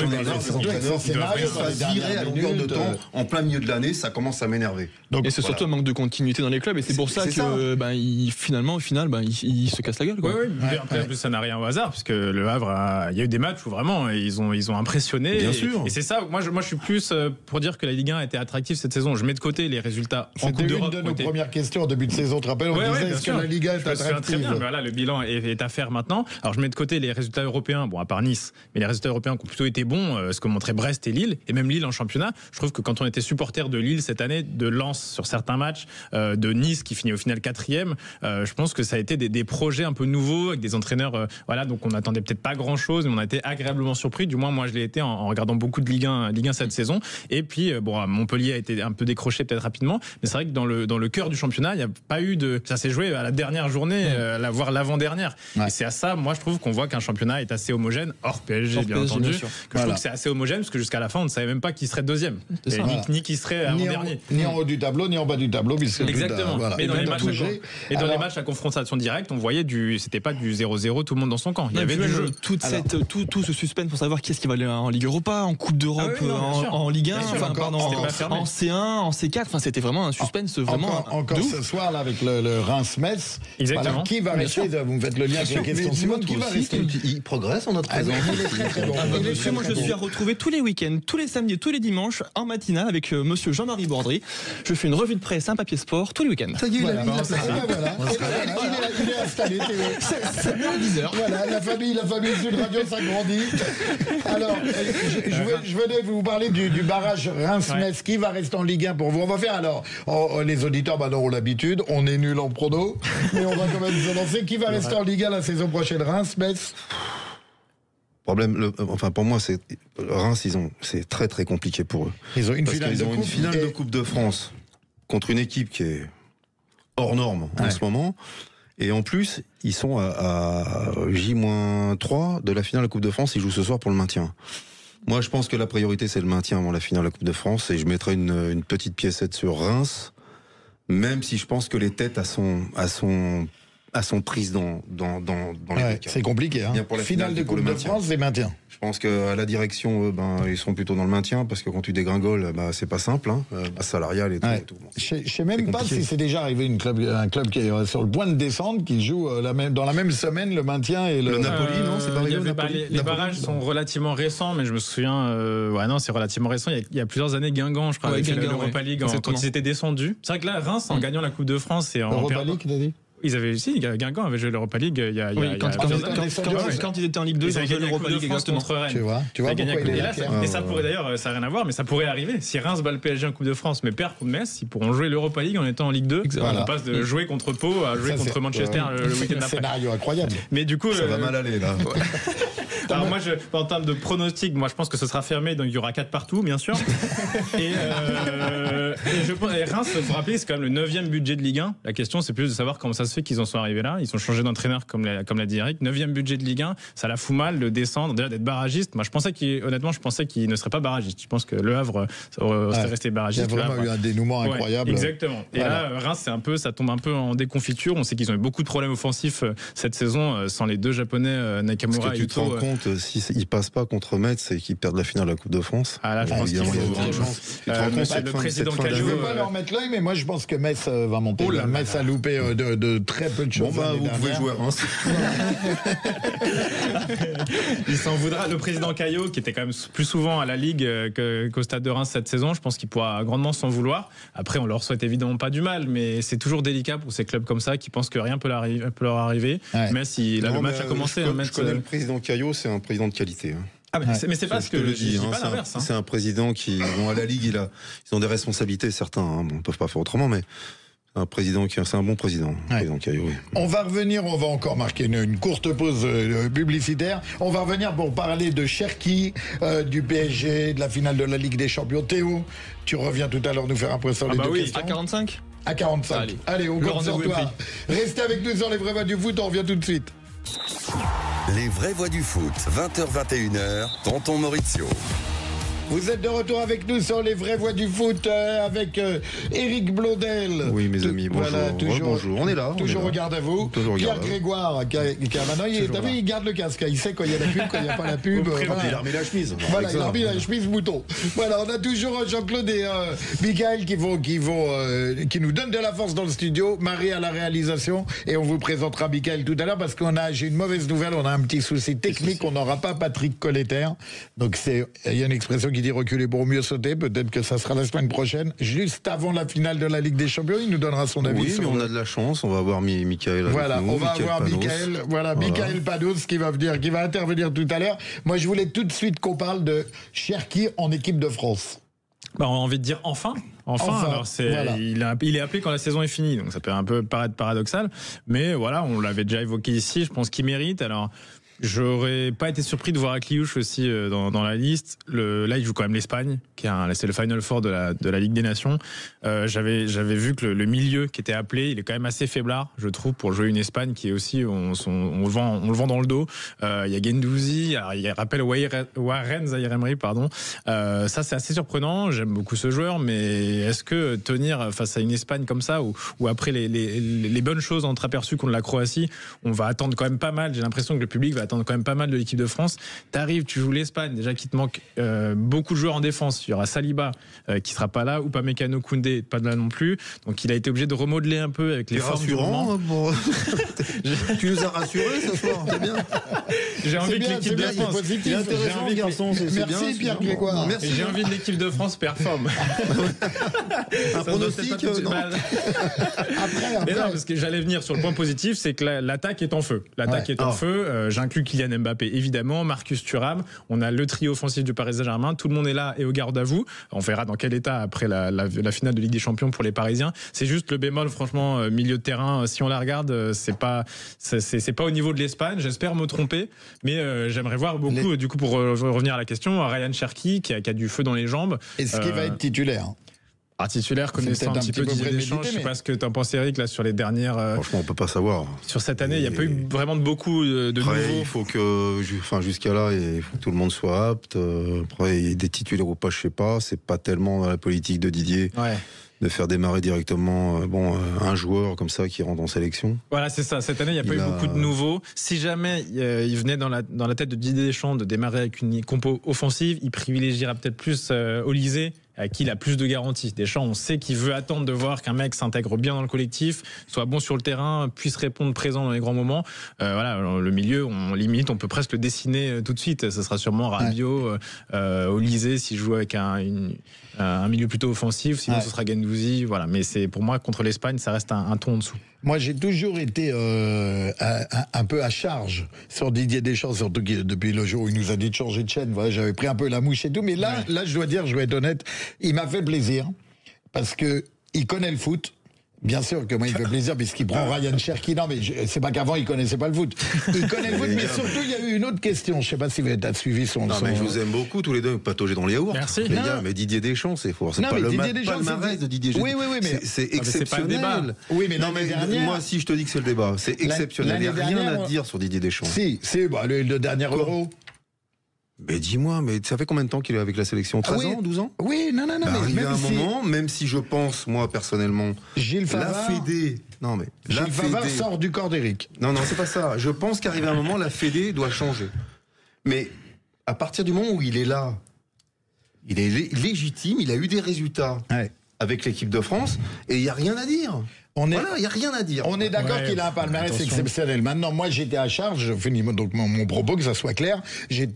virer à longueur de temps, en plein milieu de l'année, ça commence à m'énerver.
Et c'est surtout un manque de continuité dans les clubs, et c'est pour ça que il se casse la gueule. Quoi.
En plus, ça n'a rien au hasard, puisque Le Havre, il y a eu des matchs où vraiment ils ont impressionné.
Bien sûr.
Et c'est ça. Moi, je suis plus pour dire que la Ligue 1 a été attractive cette saison. Je mets de côté les résultats en Coupe d'Europe.
C'était une de nos premières questions en début de saison. Tu te rappelles, on disait est-ce que la Ligue 1 est attractive?
Très bien. Voilà, le bilan est à faire maintenant. Alors, je mets de côté les résultats européens. Bon, à part Nice, mais les résultats européens qui ont plutôt été bons, ce que montraient Brest et Lille, et même Lille en championnat. Je trouve que quand on était supporter de Lille cette année, de Lens sur certains matchs, de Nice qui finit au final 4e, je pense que ça a été des projets un peu nouveaux avec des entraîneurs. Donc on n'attendait peut-être pas grand-chose, mais on a été agréablement surpris. Du moins, moi, je l'ai été en regardant beaucoup de Ligue 1 cette saison. Et puis, Montpellier a été un peu décroché peut-être rapidement, mais c'est vrai que dans le cœur du championnat, il n'y a pas eu de. Ça s'est joué à la dernière journée, voire l'avant-dernière. Ouais. Et c'est à ça, moi, je trouve qu'on voit qu'un championnat est assez homogène, hors PSG, bien entendu. Bien je trouve que c'est assez homogène parce que jusqu'à la fin, on ne savait même pas qui serait deuxième, ni qui serait avant-dernier.
Ni en haut du tableau, ni en bas du tableau.
Exactement. Mais dans les matchs à confrontation directe, on voyait c'était pas du 0-0, tout le monde dans son camp. Il y avait du jeu.
Tout ce suspense pour savoir qui est-ce qui va aller en Ligue Europa, en Coupe d'Europe, en Ligue 1, en C1, en C4. Enfin, c'était vraiment un suspense vraiment.
Encore ce soir là avec le Reims-Metz.
Exactement.
Qui va rester? Vous me faites le lien avec la question suivante. Qui va rester?
Il progresse en notre présence.
Moi, je suis à retrouver tous les week-ends, tous les samedis, tous les dimanches, en matinale avec monsieur Jean-Marie Bordry. Je fais une revue de presse, un papier sport, tous les week-ends.
Ça y est, il est installé, Théo.
C'est mieux à 10h.
Voilà, la famille Sud Radio s'agrandit. Alors, je venais vous parler du barrage Reims-Metz. Qui va rester en Ligue 1 pour vous? On va faire les auditeurs ont l'habitude, on est nul en prono, mais on va quand même se lancer. Qui va rester en Ligue 1 la saison prochaine? Reims-Metz?
Problème, pour moi, Reims, c'est très très compliqué pour eux.
Ils ont une finale
de Coupe de France contre une équipe qui est hors norme en ce moment. Et en plus, ils sont à J-3 de la finale de la Coupe de France. Ils jouent ce soir pour le maintien. Moi, je pense que la priorité, c'est le maintien avant la finale de la Coupe de France. Et je mettrai une petite piécette sur Reims, même si je pense que les têtes sont prises dans les
c'est compliqué. Pour la finale de Coupe de France, c'est maintien.
Je pense qu'à la direction, ils seront plutôt dans le maintien, parce que quand tu dégringoles, c'est pas simple, salarial et tout.
Je sais même pas si c'est déjà arrivé un club qui est sur le point de descendre, qui joue dans la même semaine le maintien et le
Napoli, non? C'est pas arrivé.
Les barrages sont relativement récents, mais je me souviens, c'est relativement récent. Il y a plusieurs années, Guingamp, je crois, avec l'Europa League, quand ils étaient descendus. C'est vrai que là, Reims, en gagnant la Coupe de France et en
Europa League, t'as dit?
Ils avaient aussi, Guingamp avait joué l'Europa League il y a
quand ils étaient en Ligue 2, ils ont joué l'Europa League exactement.
Contre Rennes.
Tu vois pourquoi il est là.
Et ça pourrait d'ailleurs, ça n'a rien à voir, mais ça pourrait arriver. Si Reims bat le PSG en Coupe de France, mais perd contre Metz, ils pourront jouer l'Europa League en étant en Ligue 2.
Voilà.
On passe de jouer contre Pau à jouer contre Manchester le week-end d'après.
Scénario incroyable.
Mais du coup,
Ça va mal aller là.
Alors moi, en termes de pronostic, moi je pense que ce sera fermé, donc il y aura 4 partout, bien sûr. et Reims, il faut rappeler, c'est quand même le 9e budget de Ligue 1. La question, c'est plus de savoir comment ça se fait qu'ils en sont arrivés là. Ils ont changé d'entraîneur, comme l'a dit Eric. 9e budget de Ligue 1, ça la fout mal de descendre, déjà d'être barragiste. Moi, je pensais qu'il ne serait pas barragiste. Je pense que Le Havre serait resté barragiste.
Il y a vraiment eu un dénouement incroyable.
Exactement. Et là, Reims, ça tombe un peu en déconfiture. On sait qu'ils ont eu beaucoup de problèmes offensifs cette saison, sans les deux Japonais, Nakamura et Ito.
S'ils ne passent pas contre Metz et qu'ils perdent la finale de la Coupe de France.
Ah là, je pense qu'il faut.
Le
président Caillot.
Je ne veux pas leur mettre l'œil, mais moi je pense que Metz va monter. Metz a loupé de très peu de choses.
Vous pouvez jouer à Reims.
Il s'en voudra. Le président Caillot, qui était quand même plus souvent à la Ligue qu'au Stade de Reims cette saison, je pense qu'il pourra grandement s'en vouloir. Après, on leur souhaite évidemment pas du mal, mais c'est toujours délicat pour ces clubs comme ça qui pensent que rien peut leur arriver. Ouais. Mais si le match a commencé,
je connais le président Caillot, c'est un président de qualité.
Ah mais c'est pas ce que je dis.
C'est un président qui, à la Ligue, ils ont des responsabilités, certains, ne peuvent pas faire autrement, mais c'est un bon président, président Caillot. Oui.
On va encore marquer une courte pause publicitaire. On va revenir pour parler de Cherki, du PSG, de la finale de la Ligue des Champions. Théo, tu reviens tout à l'heure nous faire un point sur les deux questions.
À 45
À 45. Allez, on compte sur toi. Restez avec nous sur les vraies voix du foot, on revient tout de suite.
Les vraies voix du foot, 20h-21h, Tonton Maurizio.
Vous êtes de retour avec nous sur les vraies voix du foot avec Éric Blondel.
Oui, mes amis, bonjour. Voilà, bonjour. On est là.
Toujours regarde à vous. Pierre Grégoire, qui a maintenant, il garde le casque. Il sait quand il y a la pub, quand il n'y a pas la pub.
Il a remis la chemise.
Voilà, il a remis la chemise mouton. Voilà, on a toujours Jean-Claude et Michael qui nous donnent de la force dans le studio. Marie à la réalisation. Et on vous présentera Michael tout à l'heure parce j'ai une mauvaise nouvelle. On a un petit souci technique. On n'aura pas Patrick Colletter. Donc il y a une expression qui dit reculer pour mieux sauter. Peut-être que ça sera la semaine prochaine, juste avant la finale de la Ligue des Champions. Il nous donnera son avis.
Oui, mais on a de la chance. On va avoir Michael.
Voilà, on va avoir Michael. Voilà, Michael Panos qui va intervenir tout à l'heure. Moi, je voulais tout de suite qu'on parle de Cherki en équipe de France.
On a envie de dire enfin. Alors il est appelé quand la saison est finie, donc ça peut un peu paraître paradoxal, mais voilà, on l'avait déjà évoqué ici. Je pense qu'il mérite. Alors. J'aurais pas été surpris de voir Akliouche aussi dans la liste. Là, il joue quand même l'Espagne, c'est le Final Four de la Ligue des Nations. J'avais vu que le milieu qui était appelé, il est quand même assez faiblard, je trouve, pour jouer une Espagne qui est aussi, on le vend dans le dos. Il y a Guendouzi, il rappelle Warren Zaïre-Emery, pardon. Ça, c'est assez surprenant. J'aime beaucoup ce joueur, mais est-ce que tenir face à une Espagne comme ça, où après les bonnes choses entreaperçues contre la Croatie, on va attendre quand même pas mal. J'ai l'impression que le public va attendre quand même pas mal de l'équipe de France. T'arrives, tu joues l'Espagne, déjà qu'il te manque beaucoup de joueurs en défense. Il y aura Saliba qui sera pas là, ou pas Mécano Koundé, pas de là non plus. Donc il a été obligé de remodeler un peu avec les formes du moment.
Tu nous as rassurés ce soir, c'est bien.
J'ai envie que l'équipe de France.
Il est intéressant, garçon.
Merci Pierre Grégoire.
J'ai envie de l'équipe de France performe.
Un pronostic
Après.
Non, parce que j'allais venir sur le point positif, c'est que l'attaque est en feu. L'attaque est en feu. J'inclus Kylian Mbappé, évidemment, Marcus Thuram. On a le trio offensif du Paris Saint-Germain. Tout le monde est là et au garde à vous. On verra dans quel état après la finale de Ligue des Champions pour les Parisiens. C'est juste le bémol, franchement, milieu de terrain. Si on la regarde, c'est pas au niveau de l'Espagne. J'espère me tromper, mais j'aimerais voir beaucoup. Du coup, pour revenir à la question, Ryan Cherki qui a du feu dans les jambes.
Est-ce qu'il va être titulaire?
Titulaire, connaissant un petit peu Didier Deschamps, je sais pas ce que t'en penses, Eric, là, sur les dernières.
Franchement, on peut pas savoir.
Sur cette année, il n'y a pas eu vraiment beaucoup de nouveaux.
Il faut que, jusqu'à là, il faut que tout le monde soit apte. Après, il y a des titulaires ou pas, je sais pas. C'est pas tellement dans la politique de Didier.
Ouais.
De faire démarrer directement un joueur comme ça qui rentre en sélection.
Voilà, c'est ça. Cette année, il n'y a pas eu beaucoup de nouveaux. Si jamais il venait dans la tête de Didier Deschamps de démarrer avec une compo offensive, il privilégierait peut-être plus Olysée, à qui il a plus de garanties. Deschamps, on sait qu'il veut attendre de voir qu'un mec s'intègre bien dans le collectif, soit bon sur le terrain, puisse répondre présent dans les grands moments. Voilà, le milieu, on peut presque le dessiner tout de suite. Ce sera sûrement Rabiot, Olysée, s'il joue avec un milieu plutôt offensif. Sinon, ce sera Guendouzi. Voilà. Mais pour moi, contre l'Espagne, ça reste un ton en dessous.
Moi, j'ai toujours été un peu à charge sur Didier Deschamps, surtout depuis le jour où il nous a dit de changer de chaîne. Voilà, j'avais pris un peu la mouche et tout. Mais là, je dois dire, je vais être honnête, il m'a fait plaisir parce que il connaît le foot. Bien sûr que moi, il me fait plaisir puisqu'il prend Ryan Cherki. Non, mais c'est pas qu'avant, il connaissait pas le foot. Il connaît le foot, mais surtout, il y a eu une autre question. Je sais pas si vous avez suivi son...
Non, mais je vous aime beaucoup, tous les deux, patauger dans les yaourts.
Merci.
Les gars, mais Didier Deschamps, c'est fort. C'est pas le palmarès de Didier Deschamps.
Oui, mais...
C'est exceptionnel.
Oui, mais
non, mais moi, si je te dis que c'est le débat, c'est exceptionnel. Il n'y a rien à dire sur Didier Deschamps.
Si, le dernier Euro.
Mais dis-moi, mais ça fait combien de temps qu'il est avec la sélection? 13 ans, 12 ans?
Oui, non.
Mais arrivé à un moment, même si je pense, moi, personnellement,
Gilles Favard,
la Fédé... Non, mais
Gilles Favard sort du corps d'Éric.
Non, c'est pas ça. Je pense qu'arrivé à un moment, la Fédé doit changer. Mais à partir du moment où il est là, il est légitime, il a eu des résultats avec l'équipe de France, et il n'y a rien à dire. Voilà, il n'y a rien à dire.
On est d'accord qu'il a un palmarès exceptionnel. Maintenant, moi, j'étais à charge, je finis donc mon propos, que ça soit clair, j'ai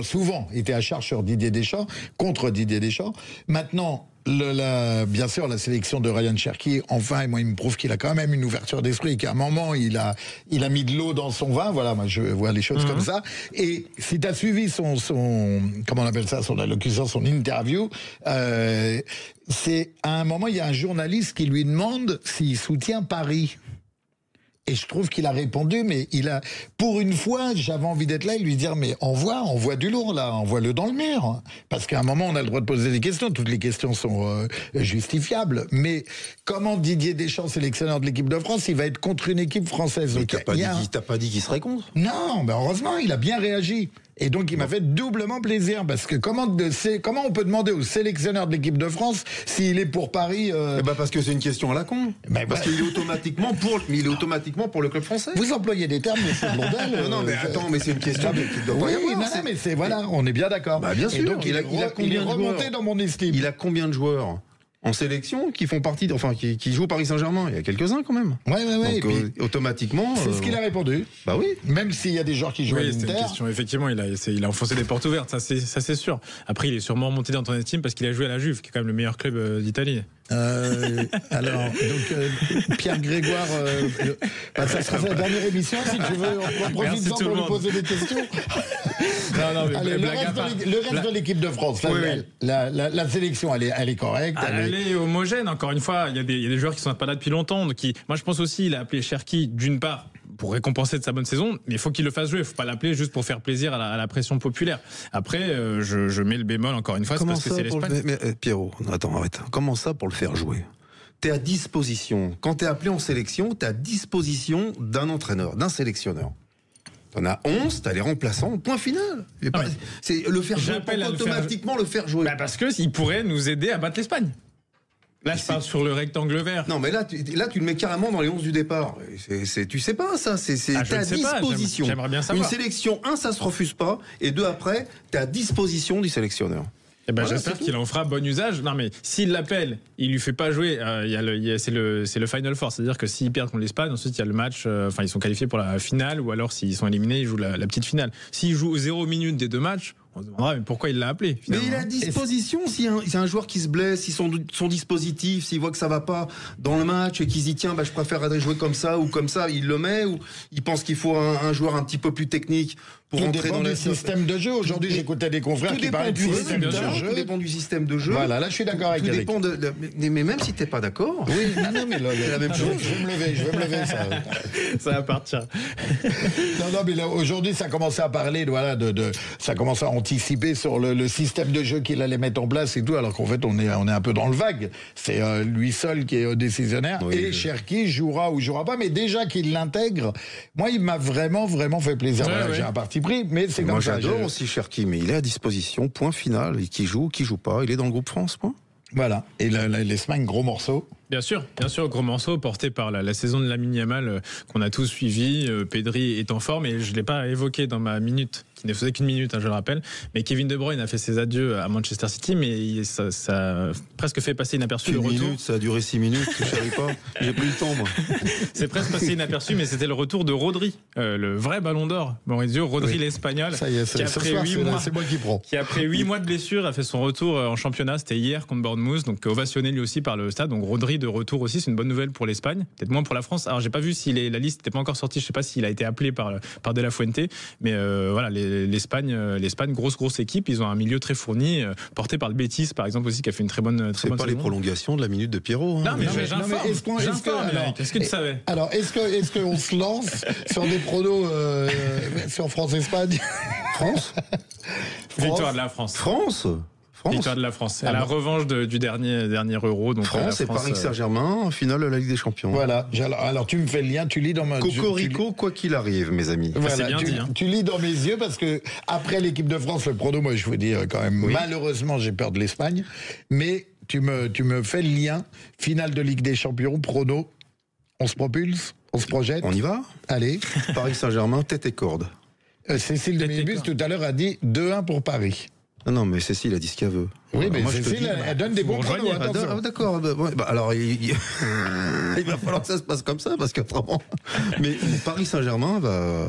souvent été à charge sur Didier Deschamps, contre Didier Deschamps. Maintenant, bien sûr, la sélection de Ryan Cherki, enfin, moi, il me prouve qu'il a quand même une ouverture d'esprit, qu'à un moment, il a mis de l'eau dans son vin. Voilà, moi, je vois les choses comme ça. Et si tu as suivi son comment on appelle ça, son allocution, son interview, c'est à un moment, il y a un journaliste qui lui demande s'il soutient Paris. Et je trouve qu'il a répondu, mais pour une fois, j'avais envie d'être là et lui dire, mais envoie du lourd là, envoie-le dans le mur. Parce qu'à un moment, on a le droit de poser des questions, toutes les questions sont justifiables. Mais comment Didier Deschamps, sélectionneur de l'équipe de France, il va être contre une équipe française?
Mais t'as pas dit qu'il serait contre?
Non, mais heureusement, il a bien réagi. Et donc, il m'a fait doublement plaisir, parce que comment on peut demander au sélectionneur de l'équipe de France s'il est pour Paris
parce que c'est une question à la con. Parce qu'il est automatiquement pour le club français.
Vous employez des termes, monsieur Blondel.
Non, mais attends, mais c'est une question qui doit pas y avoir.
Non, mais voilà, on est bien d'accord.
Bien sûr.
Et donc, il est remonté dans mon estime.
Il a combien de joueurs en sélection qui font partie, qui jouent au Paris Saint-Germain? Il y a quelques-uns quand même.
Ouais.
Donc, automatiquement.
C'est ce qu'il a répondu.
Bah oui.
Même s'il y a des joueurs qui jouent à l'Inter.
C'est une question. Effectivement, il a enfoncé des portes ouvertes. Ça, c'est sûr. Après, il est sûrement monté dans ton estime parce qu'il a joué à la Juve, qui est quand même le meilleur club d'Italie.
Alors, donc Pierre Grégoire, ça sera la dernière émission si tu veux. On profite pour lui poser des questions.
Non, mais
allez, le reste de l'équipe de France, la sélection, elle est correcte.
Elle est homogène. Encore une fois, il y a des joueurs qui sont pas là depuis longtemps. Donc moi, je pense aussi, il a appelé Cherki d'une part pour récompenser de sa bonne saison, mais il faut qu'il le fasse jouer. Il ne faut pas l'appeler juste pour faire plaisir à la pression populaire. Après, je mets le bémol encore une fois, c'est parce que c'est l'Espagne.
Mais Pierrot, attends, arrête. Comment ça pour le faire jouer? T'es à disposition. Quand t'es appelé en sélection, t'es à disposition d'un entraîneur, d'un sélectionneur. T'en as 11, t'as les remplaçants, point final. C'est le faire jouer, automatiquement le faire jouer.
Parce qu'il pourrait nous aider à battre l'Espagne. Là, je parle sur le rectangle vert.
Non, mais là, tu le mets carrément dans les 11 du départ. Tu sais pas, ça. C'est à disposition.
J'aimerais bien savoir.
Une sélection, ça se refuse pas. Et 2, après, t'es à disposition du sélectionneur.
J'espère qu'il en fera bon usage. Non, mais s'il l'appelle, il lui fait pas jouer. C'est le Final Four. C'est-à-dire que s'ils perdent contre l'Espagne, ensuite, il y a le match. Ils sont qualifiés pour la finale. Ou alors, s'ils sont éliminés, ils jouent la petite finale. S'ils jouent 0 minutes des 2 matchs, on se demandera mais pourquoi il l'a appelé finalement.
Mais il a disposition. Si un joueur qui se blesse, si son dispositif, s'il voit que ça va pas dans le match et qu'il se dit tiens, je préfère jouer comme ça ou comme ça, il le met, ou il pense qu'il faut un joueur un petit peu plus technique pour entrer dans le
système de jeu. Aujourd'hui, j'écoutais des confrères qui parlaient du système de jeu.
Tout dépend du système de jeu.
Voilà, là je suis d'accord avec Eric.
Mais même si t'es pas d'accord.
Oui, non, mais là, c'est la même chose. Je vais me lever, ça.
Ça va partir.
Non, mais là, aujourd'hui, ça commençait à parler, ça commence à anticiper sur le système de jeu qu'il allait mettre en place et tout, alors qu'en fait, on est un peu dans le vague. C'est lui seul qui est décisionnaire. Oui, et Cherki jouera ou jouera pas, mais déjà qu'il l'intègre, moi, il m'a vraiment fait plaisir. J'ai un parti pris, mais c'est comme ça.
Moi, j'adore aussi Cherki, mais il est à disposition, point final. Et qui joue pas, il est dans le groupe France, point.
Voilà. Et l'Espagne, gros morceau.
Bien sûr, gros morceau porté par la saison de Lamine Yamal qu'on a tous suivi. Pedri est en forme et je l'ai pas évoqué dans ma minute qui ne faisait qu'une minute, je le rappelle. Mais Kevin De Bruyne a fait ses adieux à Manchester City, mais ça a presque fait passer inaperçu le retour.
Minutes, ça a duré 6 minutes, je savais pas. J'ai plus le temps, moi.
C'est presque passé inaperçu, mais c'était le retour de Rodri, le vrai Ballon d'Or. Maurizio Rodri, l'Espagnol,
ça y est,
qui après 8 mois,
c'est moi qui prends.
Qui après 8 mois de blessure a fait son retour en championnat. C'était hier contre Bournemouth, donc ovationné lui aussi par le stade. Donc Rodri de retour aussi, c'est une bonne nouvelle pour l'Espagne. Peut-être moins pour la France. Alors j'ai pas vu si la liste n'était pas encore sortie. Je sais pas s'il a été appelé par De La Fuente, mais voilà, l'Espagne, grosse équipe. Ils ont un milieu très fourni, porté par le Betis par exemple aussi, qui a fait une très bonne.
C'est pas
saison.
Les prolongations de la minute de Pierrot.
Non mais j'informe. Qu'est-ce que tu savais?
Alors est-ce qu'on se lance sur des pronos sur France-Espagne?
France.
Victoire de la France.
France.
Victoire de la France. À la revanche du dernier Euro. Donc
France et Paris Saint-Germain en finale de la Ligue des Champions.
Voilà. Alors tu me fais le lien, tu lis dans ma...
Cocorico, quoi qu'il arrive, mes amis.
Voilà,
c'est bien dit.
Tu lis dans mes yeux parce que après l'équipe de France, le prono, moi je vous dis quand même, malheureusement j'ai peur de l'Espagne, mais tu me fais le lien. Finale de Ligue des Champions, prono, on se propulse, on se projette.
On y va?
Allez.
Paris Saint-Germain, tête et corde.
Cécile de Minibus tout à l'heure a dit 2-1 pour Paris.
Non, mais Cécile a dit ce qu'elle veut.
Oui, mais Cécile, elle donne des bons pronos.
D'accord. Alors, il va falloir que ça se passe comme ça, parce qu'autrement... Mais Paris Saint-Germain va,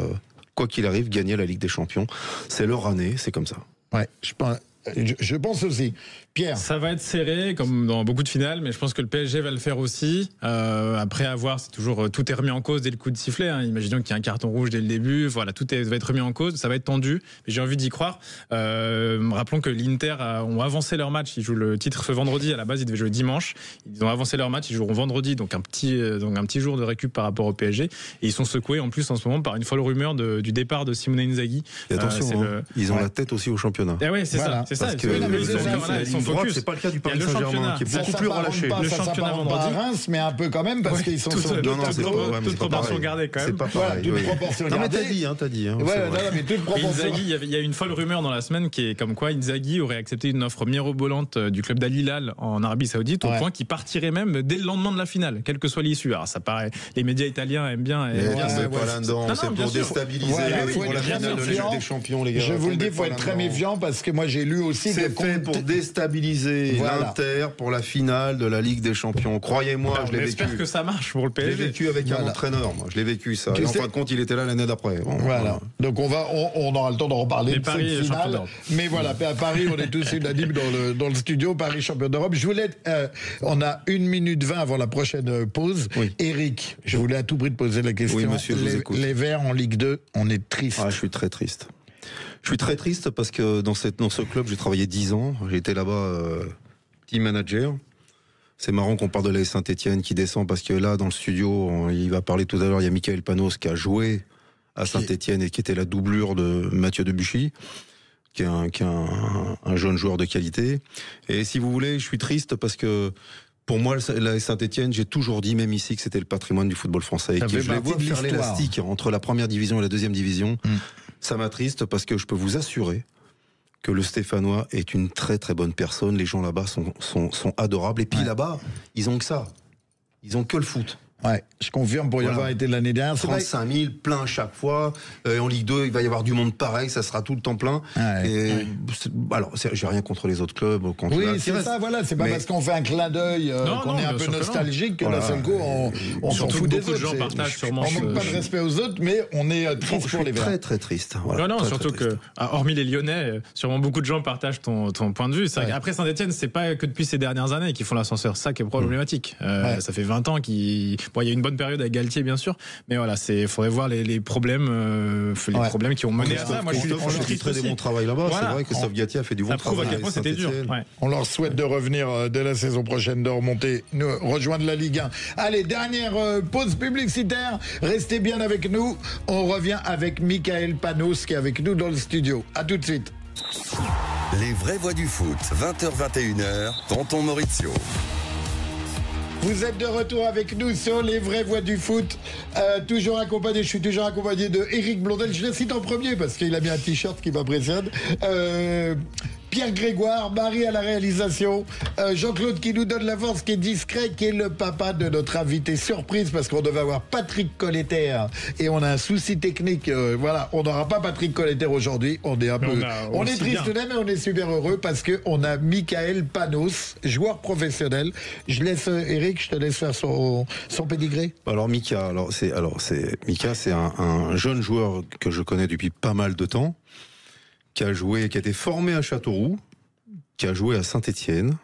quoi qu'il arrive, gagner la Ligue des Champions. C'est leur année, c'est comme ça.
Ouais, je pense aussi. Pierre.
Ça va être serré, comme dans beaucoup de finales, mais je pense que le PSG va le faire aussi. Après avoir, c'est toujours tout est remis en cause dès le coup de sifflet. Imaginons qu'il y a un carton rouge dès le début. Voilà, va être remis en cause. Ça va être tendu, mais j'ai envie d'y croire. Rappelons que l'Inter ont avancé leur match. Ils jouent le titre ce vendredi. À la base, ils devaient jouer dimanche. Ils ont avancé leur match. Ils joueront vendredi, donc un petit jour de récup par rapport au PSG. Et ils sont secoués en plus en ce moment par une folle rumeur du départ de Simone Inzaghi.
Et attention, ils ont la tête aussi au championnat.
Eh ouais, c'est ça.
Parce que c'est pas le cas du Paris Saint-Germain, qui est beaucoup plus relâché.
Le championnat vendredi. Pas à Reims, mais un peu quand même, parce qu'ils sont sur deux tableaux.
Toute proportion gardée quand même.
C'est pas pareil.
Toute proportion gardée.
T'as dit.
Mais toute proportion.
Inzaghi, il y a une folle rumeur dans la semaine qui est comme quoi Inzaghi aurait accepté une offre mirobolante du club d'Al Hilal en Arabie Saoudite, au point qu'il partirait même dès le lendemain de la finale, quelle que soit l'issue. Alors ça paraît, les médias italiens aiment bien.
C'est pas là-dedans, c'est pour déstabiliser pour la finale de la Ligue des Champions, les gars.
Je vous le dis, il faut être très méfiant, parce que moi j'ai lu aussi.
C'est fait pour déstabiliser l'Inter pour la finale de la Ligue des Champions. Croyez-moi, je l'ai vécu.
J'espère que ça marche pour le PSG.
Je l'ai vécu avec un entraîneur, moi. Je l'ai vécu ça. Et en fin de compte, il était là l'année d'après.
Voilà. Donc on aura le temps d'en reparler de
Paris,
cette finale. Mais voilà, à Paris, on est tous unanimes dans le studio. Paris champion d'Europe. Je voulais, on a 1 minute 20 avant la prochaine pause. Oui. Eric, je voulais à tout prix te poser la question.
Oui, monsieur, je vous écoute.
Les Verts en Ligue 2, on est triste.
Je suis très triste. Je suis très triste parce que dans ce club, j'ai travaillé 10 ans. J'ai été là-bas team manager. C'est marrant qu'on parle de l'AS Saint-Etienne qui descend, parce que là, dans le studio, il va parler tout à l'heure, il y a Michael Panos qui a joué à Saint-Etienne et qui était la doublure de Mathieu Debuchy, qui est un jeune joueur de qualité. Et si vous voulez, je suis triste parce que pour moi, la Saint-Etienne, j'ai toujours dit, même ici, que c'était le patrimoine du football français. Et que je les vois faire l'élastique entre la première division et la deuxième division. Ça m'attriste parce que je peux vous assurer que le Stéphanois est une très très bonne personne. Les gens là-bas sont adorables. Et puis là-bas, ils ont que ça. Ils ont que le foot.
Ouais, je confirme pour y avoir été l'année dernière.
35 000, plein chaque fois. En Ligue 2, il va y avoir du monde pareil, ça sera tout le temps plein. Alors, j'ai rien contre les autres clubs.
Oui, c'est ça, voilà. C'est pas parce qu'on fait un clin d'œil qu'on est un peu nostalgique que d'un seul coup, on s'en fout des autres.
Beaucoup de gens partagent sûrement.
On manque pas de respect aux autres, mais on est triste pour les Verts.
Très, très triste.
Non, surtout que, hormis les Lyonnais, sûrement beaucoup de gens partagent ton point de vue. Après, Saint-Etienne, c'est pas que depuis ces dernières années qu'ils font l'ascenseur. Ça qui est problématique. Ça fait 20 ans qu'ils... Bon, il y a une bonne période avec Galtier, bien sûr, mais voilà, faudrait voir les problèmes qui ont mené à ça.
Moi, je suis très des bons travail là-bas. C'est vrai que Christophe Galtier a fait du bon travail.
Ça prouve à quel point c'était dur.
On leur souhaite de revenir dès la saison prochaine, de remonter, rejoindre la Ligue 1. Allez, dernière pause publicitaire. Restez bien avec nous. On revient avec Michael Panos qui est avec nous dans le studio. À tout de suite.
Les vraies voix du foot, 20h-21h, Tonton Maurizio.
Vous êtes de retour avec nous sur les vraies voix du foot. Je suis toujours accompagné de Eric Blondel. Je le cite en premier parce qu'il a mis un t-shirt qui m'impressionne. Pierre Grégoire, Marie à la réalisation, Jean-Claude qui nous donne la force, qui est discret, qui est le papa de notre invité surprise, parce qu'on devait avoir Patrick Colletter et on a un souci technique. Voilà, on n'aura pas Patrick Colletter aujourd'hui. On est un peu, on est triste, mais on est super heureux parce que on a Michael Panos, joueur professionnel. Je laisse Eric, je te laisse faire son pédigré.
Alors Mika, Mika, c'est un jeune joueur que je connais depuis pas mal de temps, qui a été formé à Châteauroux, qui a joué à Saint-Étienne,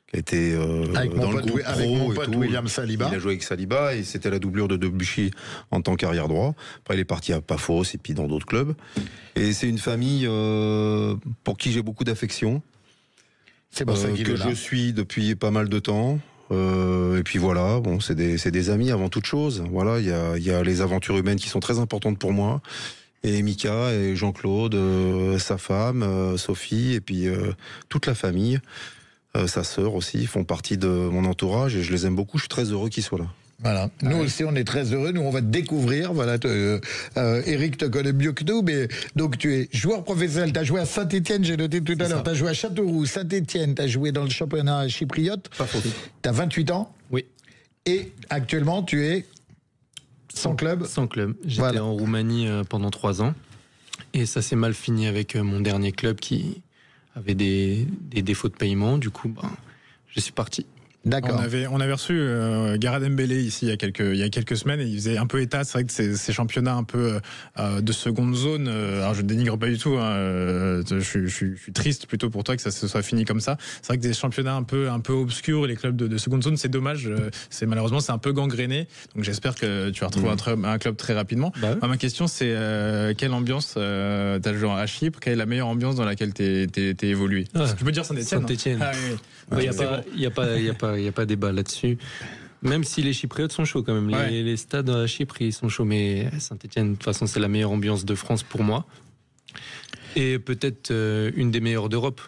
qui a été
avec
dans le groupe
avec mon pote William Saliba.
Il a joué avec Saliba et c'était la doublure de Debuchy en tant qu'arrière droit. Après, il est parti à Paphos et puis dans d'autres clubs. Et c'est une famille pour qui j'ai beaucoup d'affection.
C'est pour ça
que je suis depuis pas mal de temps. Et puis voilà, bon, c'est des amis avant toute chose. Voilà, il y a les aventures humaines qui sont très importantes pour moi. Et Mika et Jean-Claude, sa femme, Sophie, et puis toute la famille. Sa sœur aussi font partie de mon entourage et je les aime beaucoup. Je suis très heureux qu'ils soient là.
Voilà. Nous aussi, on est très heureux. Nous, on va te découvrir. Voilà. Eric te connaît mieux que nous, mais donc tu es joueur professionnel. Tu as joué à Saint-Étienne, j'ai noté tout à l'heure. Tu as joué à Châteauroux, Saint-Étienne. Tu as joué dans le championnat chypriote.
Pas faux.
Tu as 28 ans.
Oui.
Et actuellement, tu es sans club.
Sans club. J'étais en Roumanie pendant 3 ans. Et ça s'est mal fini avec mon dernier club qui avait des défauts de paiement. Du coup, je suis parti.
D'accord.
On avait reçu Gareth Dembélé ici il y a quelques semaines et il faisait un peu état, c'est vrai que ces championnats un peu de seconde zone, alors je dénigre pas du tout, je suis triste plutôt pour toi que ça se soit fini comme ça. C'est vrai que des championnats un peu obscurs, les clubs de seconde zone, c'est dommage, malheureusement c'est un peu gangréné, donc j'espère que tu vas retrouver un club très rapidement.
Bah oui.
Ma question c'est quelle ambiance t'as joué à Chypre, quelle est la meilleure ambiance dans laquelle t'es évolué? Je peux dire Saint-Étienne.
Saint-Étienne.
Ah, oui.
Il n'y a pas débat là-dessus. Même si les Chypriotes sont chauds quand même. Les stades à Chypre, ils sont chauds. Mais Saint-Étienne, de toute façon, c'est la meilleure ambiance de France pour moi. Et peut-être une des meilleures d'Europe.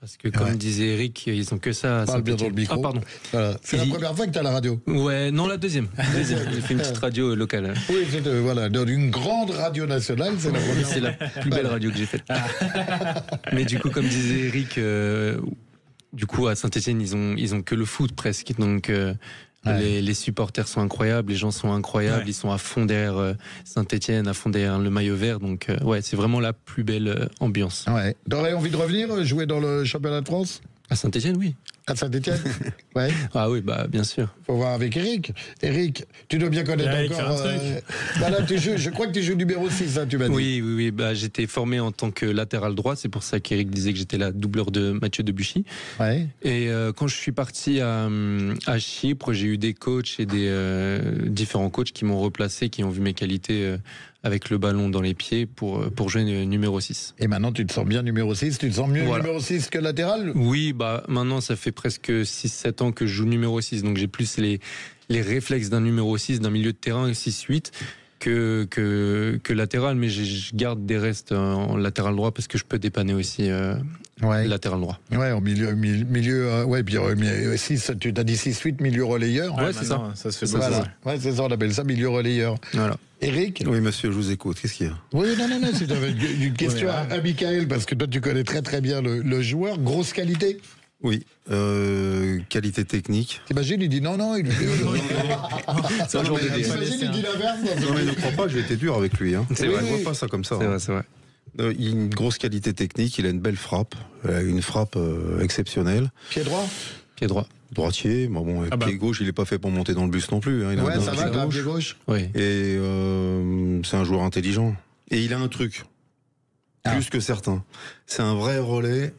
Parce que comme disait Eric, ils ont que ça à
Parle bien dans le micro.
Ah, pardon.
Voilà. C'est la première fois que tu as la radio.
Ouais, non, la deuxième. J'ai fait une petite radio locale.
Oui, c'est dans une grande radio nationale, c'est la première.
C'est la plus belle radio que j'ai faite. Mais du coup, comme disait Eric, du coup, à Saint-Étienne, ils ont que le foot presque. Donc, les supporters sont incroyables, les gens sont incroyables, ils sont à fond derrière Saint-Étienne, à fond derrière le maillot vert. Donc, c'est vraiment la plus belle ambiance.
Ouais. T'aurais envie de revenir jouer dans le championnat de France?
À Saint-Étienne, oui.
À Saint-Étienne. Ouais.
Ah oui, bien sûr.
Faut voir avec Eric. Eric, tu dois bien connaître encore. Là, je crois que tu joues numéro 6, hein, tu m'as dit.
Oui. J'étais formé en tant que latéral droit. C'est pour ça qu'Eric disait que j'étais la doubleur de Mathieu Debuchy.
Ouais.
Et quand je suis parti à Chypre, j'ai eu des coachs et des différents coachs qui m'ont replacé, qui ont vu mes qualités avec le ballon dans les pieds pour jouer numéro 6.
Et maintenant, tu te sens bien numéro 6? Tu te sens mieux numéro 6 que latéral?
Oui, maintenant, ça fait presque 6-7 ans que je joue numéro 6. Donc, j'ai plus les réflexes d'un numéro 6, d'un milieu de terrain 6-8 que latéral. Mais je garde des restes en latéral droit parce que je peux dépanner aussi latéral droit.
Ouais, au milieu puis 6, tu t'as dit 6-8, milieu relayeur.
Ouais, c'est ça.
Ça se fait
Ouais, c'est ça, on appelle ça milieu relayeur.
Voilà.
Eric?
Oui, monsieur, je vous écoute. Qu'est-ce qu'il y a?
Oui, non, c'est une question à Michael, parce que toi, tu connais très très bien le joueur. Grosse qualité?
Oui, qualité technique.
T'imagines, il dit non, il dit...
C'est un jour de
T'imagines, il dit l'inverse.
Non, mais ne crois pas, j'ai été dur avec lui. Hein.
C'est vrai.
Je vois pas ça comme ça.
C'est vrai.
Il a une grosse qualité technique, il a une belle frappe, une frappe exceptionnelle.
Pied droit?
Pied droit.
Droitier, pied gauche, il est pas fait pour monter dans le bus non plus. Hein. Il a
ça va, pied gauche.
Oui.
Et c'est un joueur intelligent. Et il a un truc, plus que certains. C'est un vrai relais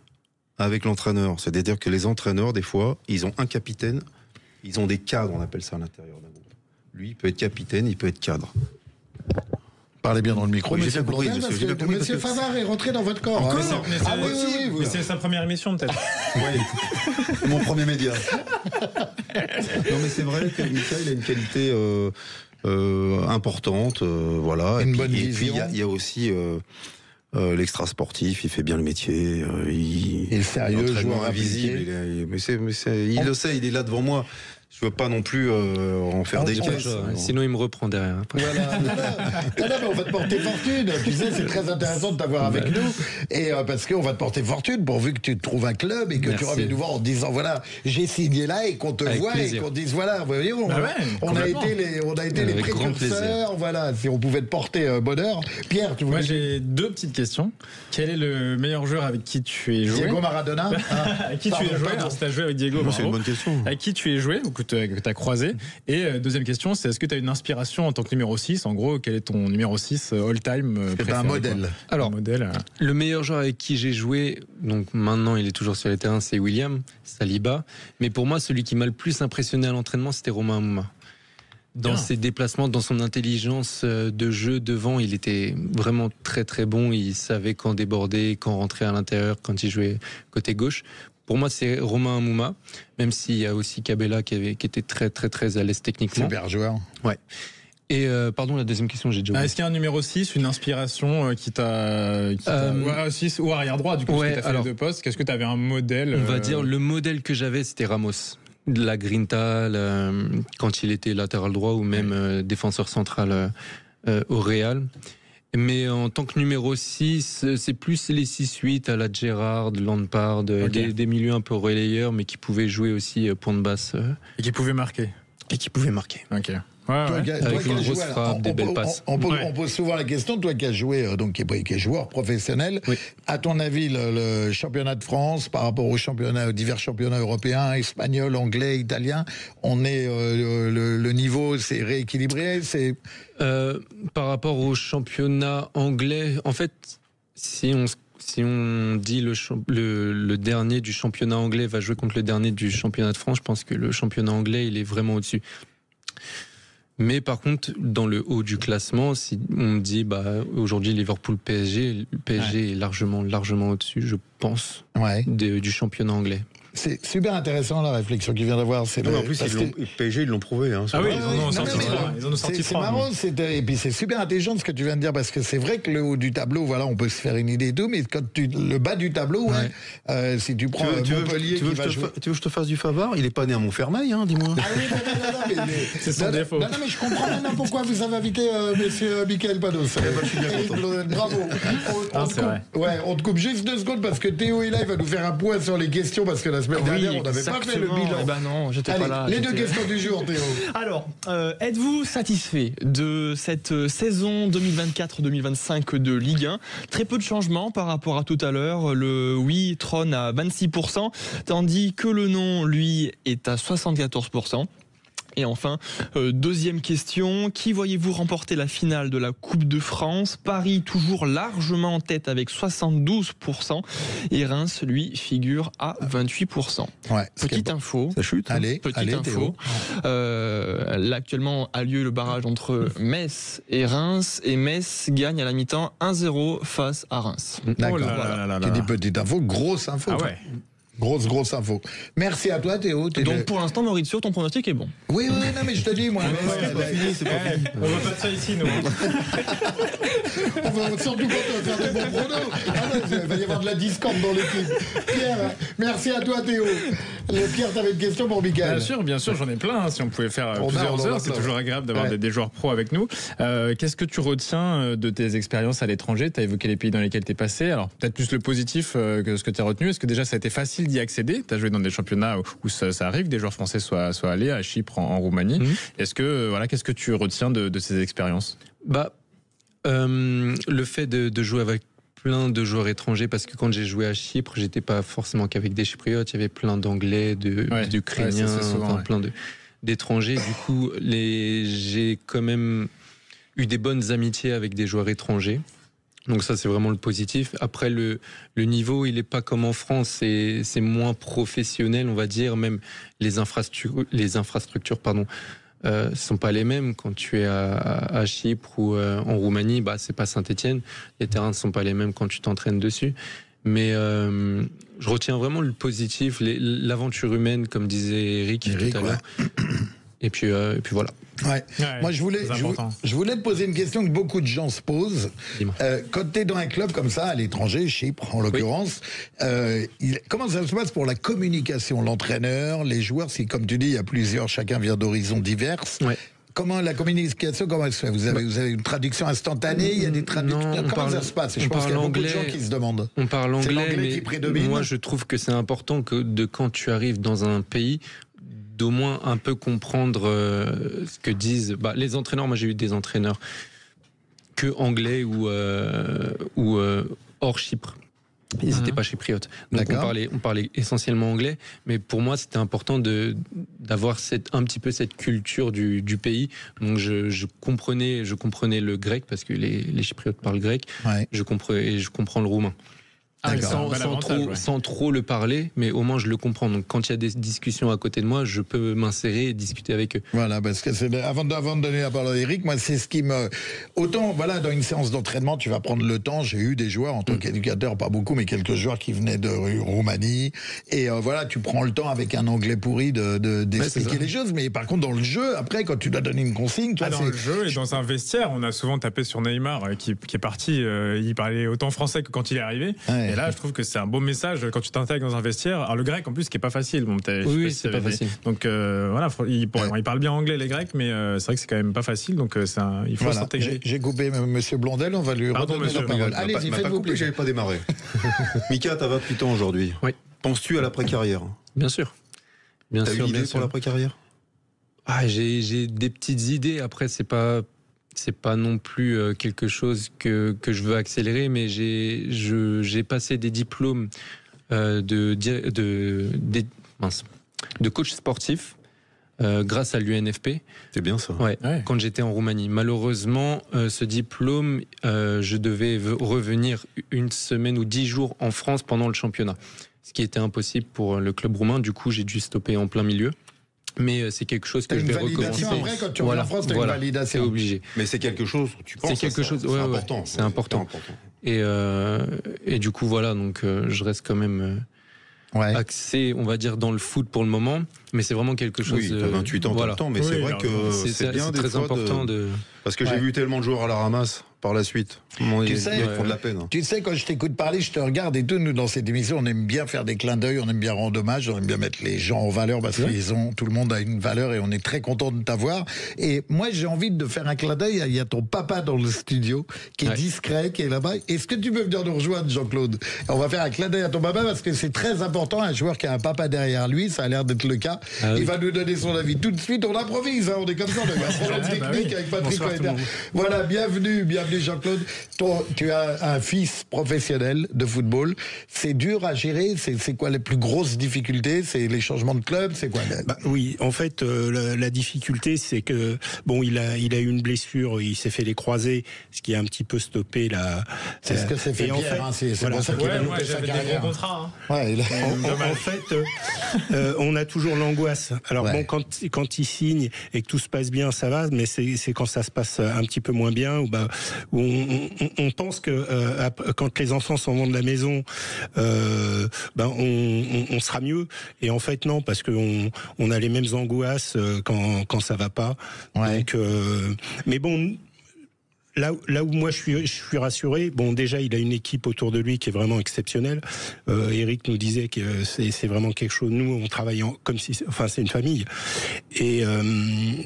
avec l'entraîneur. C'est-à-dire que les entraîneurs, des fois, ils ont un capitaine, ils ont des cadres, on appelle ça à l'intérieur d'un groupe. Lui, il peut être capitaine, il peut être cadre.
Parlez bien dans le micro.
J'ai bien compris, monsieur.
Monsieur Favard est rentré dans votre corps.
Mais c'est sa première émission, peut-être.
Oui. Mon premier média. Non, mais c'est vrai que Michael a une qualité importante, voilà.
Une bonne vision.
Et puis il y a aussi l'extra sportif. Il fait bien le métier.
Il est sérieux, joueur
invisible. Il le sait. Il est là devant moi. Je veux pas non plus en faire des caisses.
Sinon, il me reprend derrière.
Voilà. Non, mais on va te porter fortune. Tu sais, c'est très intéressant de t'avoir avec nous. Et parce qu'on va te porter fortune pourvu que tu trouves un club et que tu reviennes nous voir en te disant voilà, j'ai signé là et qu'on te voit et qu'on te dise voilà, vous voyez, on a été les précurseurs. Voilà, si on pouvait te porter bonheur. Pierre, tu voulais.
Moi, j'ai deux petites questions. Quel est le meilleur joueur avec qui tu es joué?
Diego Maradona.
Avec qui tu es joué? Si tu as joué avec Diego,
c'est une bonne question.
Avec qui tu es joué ou que tu as croisé? Et deuxième question, c'est est-ce que tu as une inspiration en tant que numéro 6? En gros, quel est ton numéro 6 all-time préféré?
Un modèle.
Alors, le meilleur joueur avec qui j'ai joué, donc maintenant il est toujours sur les terrains, c'est William Saliba. Mais pour moi, celui qui m'a le plus impressionné à l'entraînement, c'était Romain Amouma. Dans ses déplacements, dans son intelligence de jeu devant, il était vraiment très très bon. Il savait quand déborder, quand rentrer à l'intérieur, quand il jouait côté gauche. Pour moi, c'est Romain Amouma, même s'il y a aussi Cabella qui était très très très à l'aise techniquement.
Super joueur.
Ouais. Et pardon, la deuxième question, j'ai déjà oublié.
Est-ce qu'il y a un numéro 6, une inspiration qui t'a 6 ou arrière droit, du coup, parce que t'as fait les deux postes. Qu'est-ce que tu avais un modèle?
On va dire, le modèle que j'avais, c'était Ramos. De la Grinta, quand il était latéral droit ou même défenseur central au Real. Mais en tant que numéro 6, c'est plus les 6-8 à la Gerrard, Lampard, des milieux un peu relayeurs, mais qui pouvaient jouer aussi point de basse.
Et qui pouvaient marquer. Ok.
Avec une grosse frappe, des belles passes.
On pose souvent la question, toi qui as joué, donc qui est joueur professionnel, à ton avis, le championnat de France par rapport aux divers championnats européens, espagnols, anglais, italiens, on est le niveau, c'est rééquilibré, c'est
par rapport au championnat anglais, en fait, si on dit le dernier du championnat anglais va jouer contre le dernier du championnat de France, je pense que le championnat anglais, il est vraiment au-dessus. Mais par contre, dans le haut du classement, si on me dit aujourd'hui Liverpool-PSG, le PSG est largement au-dessus, je pense, du championnat anglais.
C'est super intéressant la réflexion qu'il vient d'avoir.
En plus, le PSG, ils l'ont prouvé. Hein,
ils en ont sorti 3.
C'est marrant, et puis c'est super intelligent ce que tu viens de dire, parce que c'est vrai que le haut du tableau, voilà, on peut se faire une idée et tout, mais quand le bas du tableau, si tu prends Montpellier qui va jouer...
Tu veux que je te fasse du faveur? Il est pas né à Montfermeil, hein, dis-moi.
Ah oui, non,
c'est son défaut.
Non, mais je comprends maintenant pourquoi vous avez invité monsieur Michael Pados.
Je suis bien content.
Bravo. On te coupe juste 2 secondes parce que Théo est là, il va nous faire un point sur les questions, parce que la semaine dernière, on n'avait pas fait le bilan.
Eh ben non, j'étais pas là.
Les deux questions du jour, Théo.
Alors, êtes-vous satisfait de cette saison 2024-2025 de Ligue 1? Très peu de changements par rapport à tout à l'heure. Le oui trône à 26%, tandis que le non, lui, est à 74%. Et enfin, deuxième question, qui voyez-vous remporter la finale de la Coupe de France? Paris toujours largement en tête avec 72% et Reims, lui, figure à 28%. Petite info.
Ça chute.
Petite
info. Là, actuellement, a lieu le barrage entre Metz et Reims, et Metz gagne à la mi-temps 1-0 face à Reims.
D'accord. Tu dis petite info, grosse info.
Ah ouais.
Grosse info. Merci à toi, Théo.
Donc pour l'instant, Maurizio, ton pronostic est bon.
Oui, non, mais je te dis, moi.
C'est pas fini.
On veut pas de ça ici, nous.
On va surtout pas faire de bons pronos. Il va y avoir de la discorde dans l'équipe. Pierre, merci à toi, Théo. Pierre, t'avais une question pour Mickaël?
Bien sûr, j'en ai plein. Si on pouvait faire plusieurs heures, c'est toujours agréable d'avoir des joueurs pros avec nous. Qu'est-ce que tu retiens de tes expériences à l'étranger? Tu as évoqué les pays dans lesquels tu es passé. Alors, peut-être plus le positif que ce que tu as retenu. Est-ce que déjà, ça a été facile d'y accéder? Tu as joué dans des championnats où ça arrive que des joueurs français soient allés, à Chypre, en Roumanie. Est-ce que, qu'est-ce que tu retiens de ces expériences?
Le fait de jouer avec plein de joueurs étrangers, parce que quand j'ai joué à Chypre, j'étais pas forcément qu'avec des Chypriotes, il y avait plein d'Anglais, d'Ukrainiens, plein d'étrangers. Du coup, j'ai quand même eu des bonnes amitiés avec des joueurs étrangers. Donc ça, c'est vraiment le positif. Après, le niveau, il n'est pas comme en France, c'est moins professionnel, on va dire. Même les infrastructures, sont pas les mêmes. Quand tu es à Chypre ou en Roumanie, c'est pas Saint-Étienne. Les terrains ne sont pas les mêmes quand tu t'entraînes dessus. Mais je retiens vraiment le positif, l'aventure humaine, comme disait Eric tout à l'heure. Et puis voilà.
Ouais. Moi, je voulais te poser une question que beaucoup de gens se posent. Quand tu es dans un club comme ça, à l'étranger, Chypre en l'occurrence, comment ça se passe pour la communication? L'entraîneur, les joueurs, si comme tu dis, il y a plusieurs, chacun vient d'horizons divers.
Ouais.
Comment la communication, comment elle se fait? Vous avez une traduction instantanée? Il y a des traductions? Comment ça se passe? Je pense qu'il y a beaucoup de gens qui se demendent.
On parle anglais,
qui
mais
prédomine.
moi je trouve que c'est important quand tu arrives dans un pays, d'au moins un peu comprendre ce que disent les entraîneurs. Moi j'ai eu des entraîneurs que anglais ou hors Chypre. Ils n'étaient pas chypriotes. Donc on parlait essentiellement anglais, mais pour moi c'était important d'avoir un petit peu cette culture du pays. Donc je comprenais le grec parce que les chypriotes parlent grec. Ouais. Je comprends le roumain. Sans trop le parler, mais au moins je le comprends. Donc quand il y a des discussions à côté de moi, je peux m'insérer et discuter avec eux.
Voilà, parce que avant de donner la parole à Eric, moi c'est ce qui me... Autant, voilà, dans une séance d'entraînement, tu vas prendre le temps. J'ai eu des joueurs en tant qu'éducateur, pas beaucoup, mais quelques joueurs qui venaient de Roumanie. Et voilà, tu prends le temps avec un anglais pourri d'expliquer les choses. Mais par contre, dans le jeu, après, quand tu dois donner une consigne...
dans le jeu et dans un vestiaire, on a souvent tapé sur Neymar, qui est parti, il parlait autant français que quand il est arrivé. Ouais. Et là, je trouve que c'est un beau message quand tu t'intègres dans un vestiaire. Alors le grec en plus qui est pas facile. Bon,
oui, c'est pas facile.
Donc voilà, ils parlent bien anglais les Grecs, mais c'est vrai que c'est quand même pas facile. Donc il faut s'intégrer.
J'ai coupé Monsieur Blondel, on va lui redonner la parole.
Allez-y, faites-vous plaisir. J'avais pas démarré. Mika, t'as 28 ans aujourd'hui.
Oui.
Penses-tu à l'après-carrière?
Bien sûr.
T'as une idée sur l'après-carrière?
J'ai des petites idées. Après, c'est pas non plus quelque chose que je veux accélérer, mais j'ai passé des diplômes de coach sportif grâce à l'UNFP.
C'est bien ça.
Ouais. Quand j'étais en Roumanie. Malheureusement, ce diplôme, je devais revenir une semaine ou 10 jours en France pendant le championnat, ce qui était impossible pour le club roumain. Du coup, j'ai dû stopper en plein milieu. Mais c'est quelque chose que je vais recommencer.
Après, quand tu reviens en France, tu as une validation.
C'est obligé.
Mais c'est quelque chose, tu penses.
C'est quelque chose, c'est important. C'est important. Et du coup, voilà, donc je reste quand même axé, on va dire, dans le foot pour le moment. Mais c'est vraiment quelque chose.
Oui, t'as 28 ans, t'as le temps, mais c'est vrai que c'est bien des
très
fois
important de...
Parce que j'ai vu tellement de joueurs à la ramasse par la suite. Ils font de la peine.
Tu sais, quand je t'écoute parler, je te regarde et tout, nous, dans cette émission, on aime bien faire des clins d'œil, on aime bien rendre hommage, on aime bien mettre les gens en valeur parce que tout le monde a une valeur et on est très content de t'avoir. Et moi, j'ai envie de faire un clin d'œil. Il y a ton papa dans le studio, qui est discret, qui est là-bas. Est-ce que tu peux venir nous rejoindre, Jean-Claude? On va faire un clin d'œil à ton papa parce que c'est très important, un joueur qui a un papa derrière lui, ça a l'air d'être le cas. Il va nous donner son avis tout de suite, on improvise, on est comme ça, on a un problème technique avec Patrick Cohen. Voilà, bienvenue Jean-Claude. Tu as un fils professionnel de football. C'est dur à gérer. C'est quoi les plus grosses difficultés? C'est les changements de club? C'est quoi?
Oui, en fait, la difficulté, c'est que il a eu une blessure. Il s'est fait les croisés, ce qui a un petit peu stoppé la.
C'est ce que c'est fait Pierre. C'est pour ça qu'il a loupé sa carrière.
En fait, on a toujours l'angoisse. Alors bon, quand il signe et que tout se passe bien, ça va. Mais c'est quand ça se passe un petit peu moins bien, où on pense que quand les enfants s'en vont de la maison, on sera mieux. Et en fait non, parce que on a les mêmes angoisses quand ça va pas. Donc, mais bon. Là où moi je suis rassuré, bon déjà il a une équipe autour de lui qui est vraiment exceptionnelle. Eric nous disait que c'est vraiment quelque chose. Nous on travaille comme si, c'est une famille. Et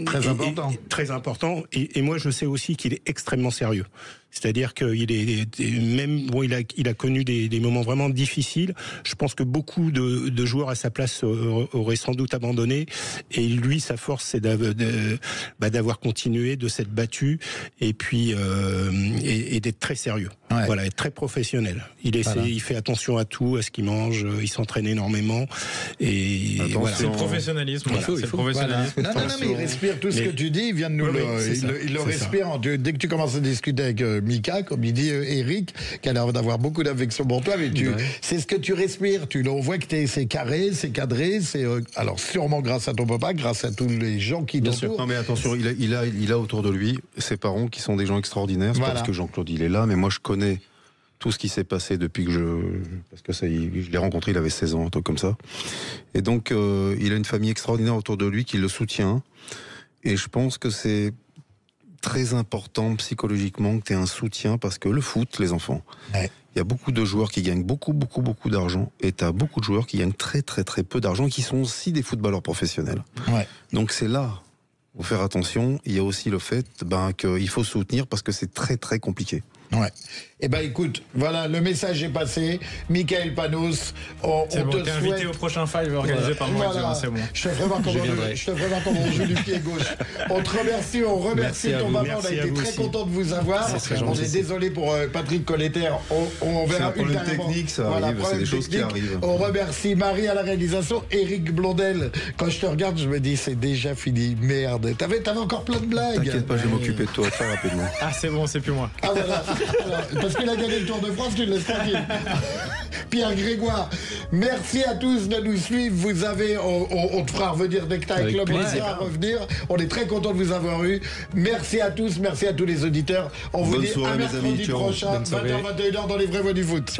très important.
Très important. Et moi je sais aussi qu'il est extrêmement sérieux. C'est-à-dire qu'il est même il a connu des moments vraiment difficiles. Je pense que beaucoup de joueurs à sa place auraient sans doute abandonné. Et lui, sa force, c'est d'avoir continué, de s'être battu, et puis et d'être très sérieux. Voilà, être très professionnel. Il fait attention à tout, à ce qu'il mange. Il s'entraîne énormément. Et voilà.
C'est le professionnalisme. C'est le professionnalisme.
Non, mais il respire tout ce que tu dis. Il vient de nous il le respire. Dès que tu commences à discuter avec Mika, comme il dit Eric, qui a l'air d'avoir beaucoup d'affection pour toi, mais c'est ce que tu respires. On voit que c'est carré, c'est cadré, alors sûrement grâce à ton papa, grâce à tous les gens qui t'entourent.
Non mais attention, il a autour de lui ses parents qui sont des gens extraordinaires. C'est pas parce que Jean-Claude il est là, mais moi je connais tout ce qui s'est passé depuis que parce que je l'ai rencontré, il avait 16 ans, un truc comme ça. Et donc, il a une famille extraordinaire autour de lui qui le soutient. Et je pense que c'est très important psychologiquement que tu aies un soutien, parce que le foot, les enfants, il y a beaucoup de joueurs qui gagnent beaucoup d'argent, et tu as beaucoup de joueurs qui gagnent très peu d'argent, qui sont aussi des footballeurs professionnels. Donc c'est là, il faut faire attention. Il y a aussi le fait qu'il faut soutenir, parce que c'est très compliqué.
Eh ben écoute, voilà, le message est passé. Michael Panos, on te
t'es invité
souhaite...
au prochain Five organisé par moi, c'est bon.
Je te ferai voir comment on joue du pied gauche. On te remercie, on remercie ton maman. On a été très content de vous avoir. On est désolé pour Patrick Colletter. On verra
un problème technique, ça arrive, c'est des choses qui arrivent.
On remercie Marie à la réalisation, Éric Blondel. Quand je te regarde, je me dis, c'est déjà fini. Merde. T'avais encore plein de blagues.
T'inquiète pas, je vais m'occuper de toi très rapidement.
Ah, c'est bon, c'est plus moi.
Ah voilà. Parce qu'il a gagné le Tour de France, tu le laisses tranquille. Pierre Grégoire, merci à tous de nous suivre. Vous avez, on te fera revenir dès que tu as un club à revenir. On est très content de vous avoir eu. Merci à tous, merci à tous les auditeurs. On vous dit à mercredi prochain, 20h-21h dans les vraies voix du foot. Ciao.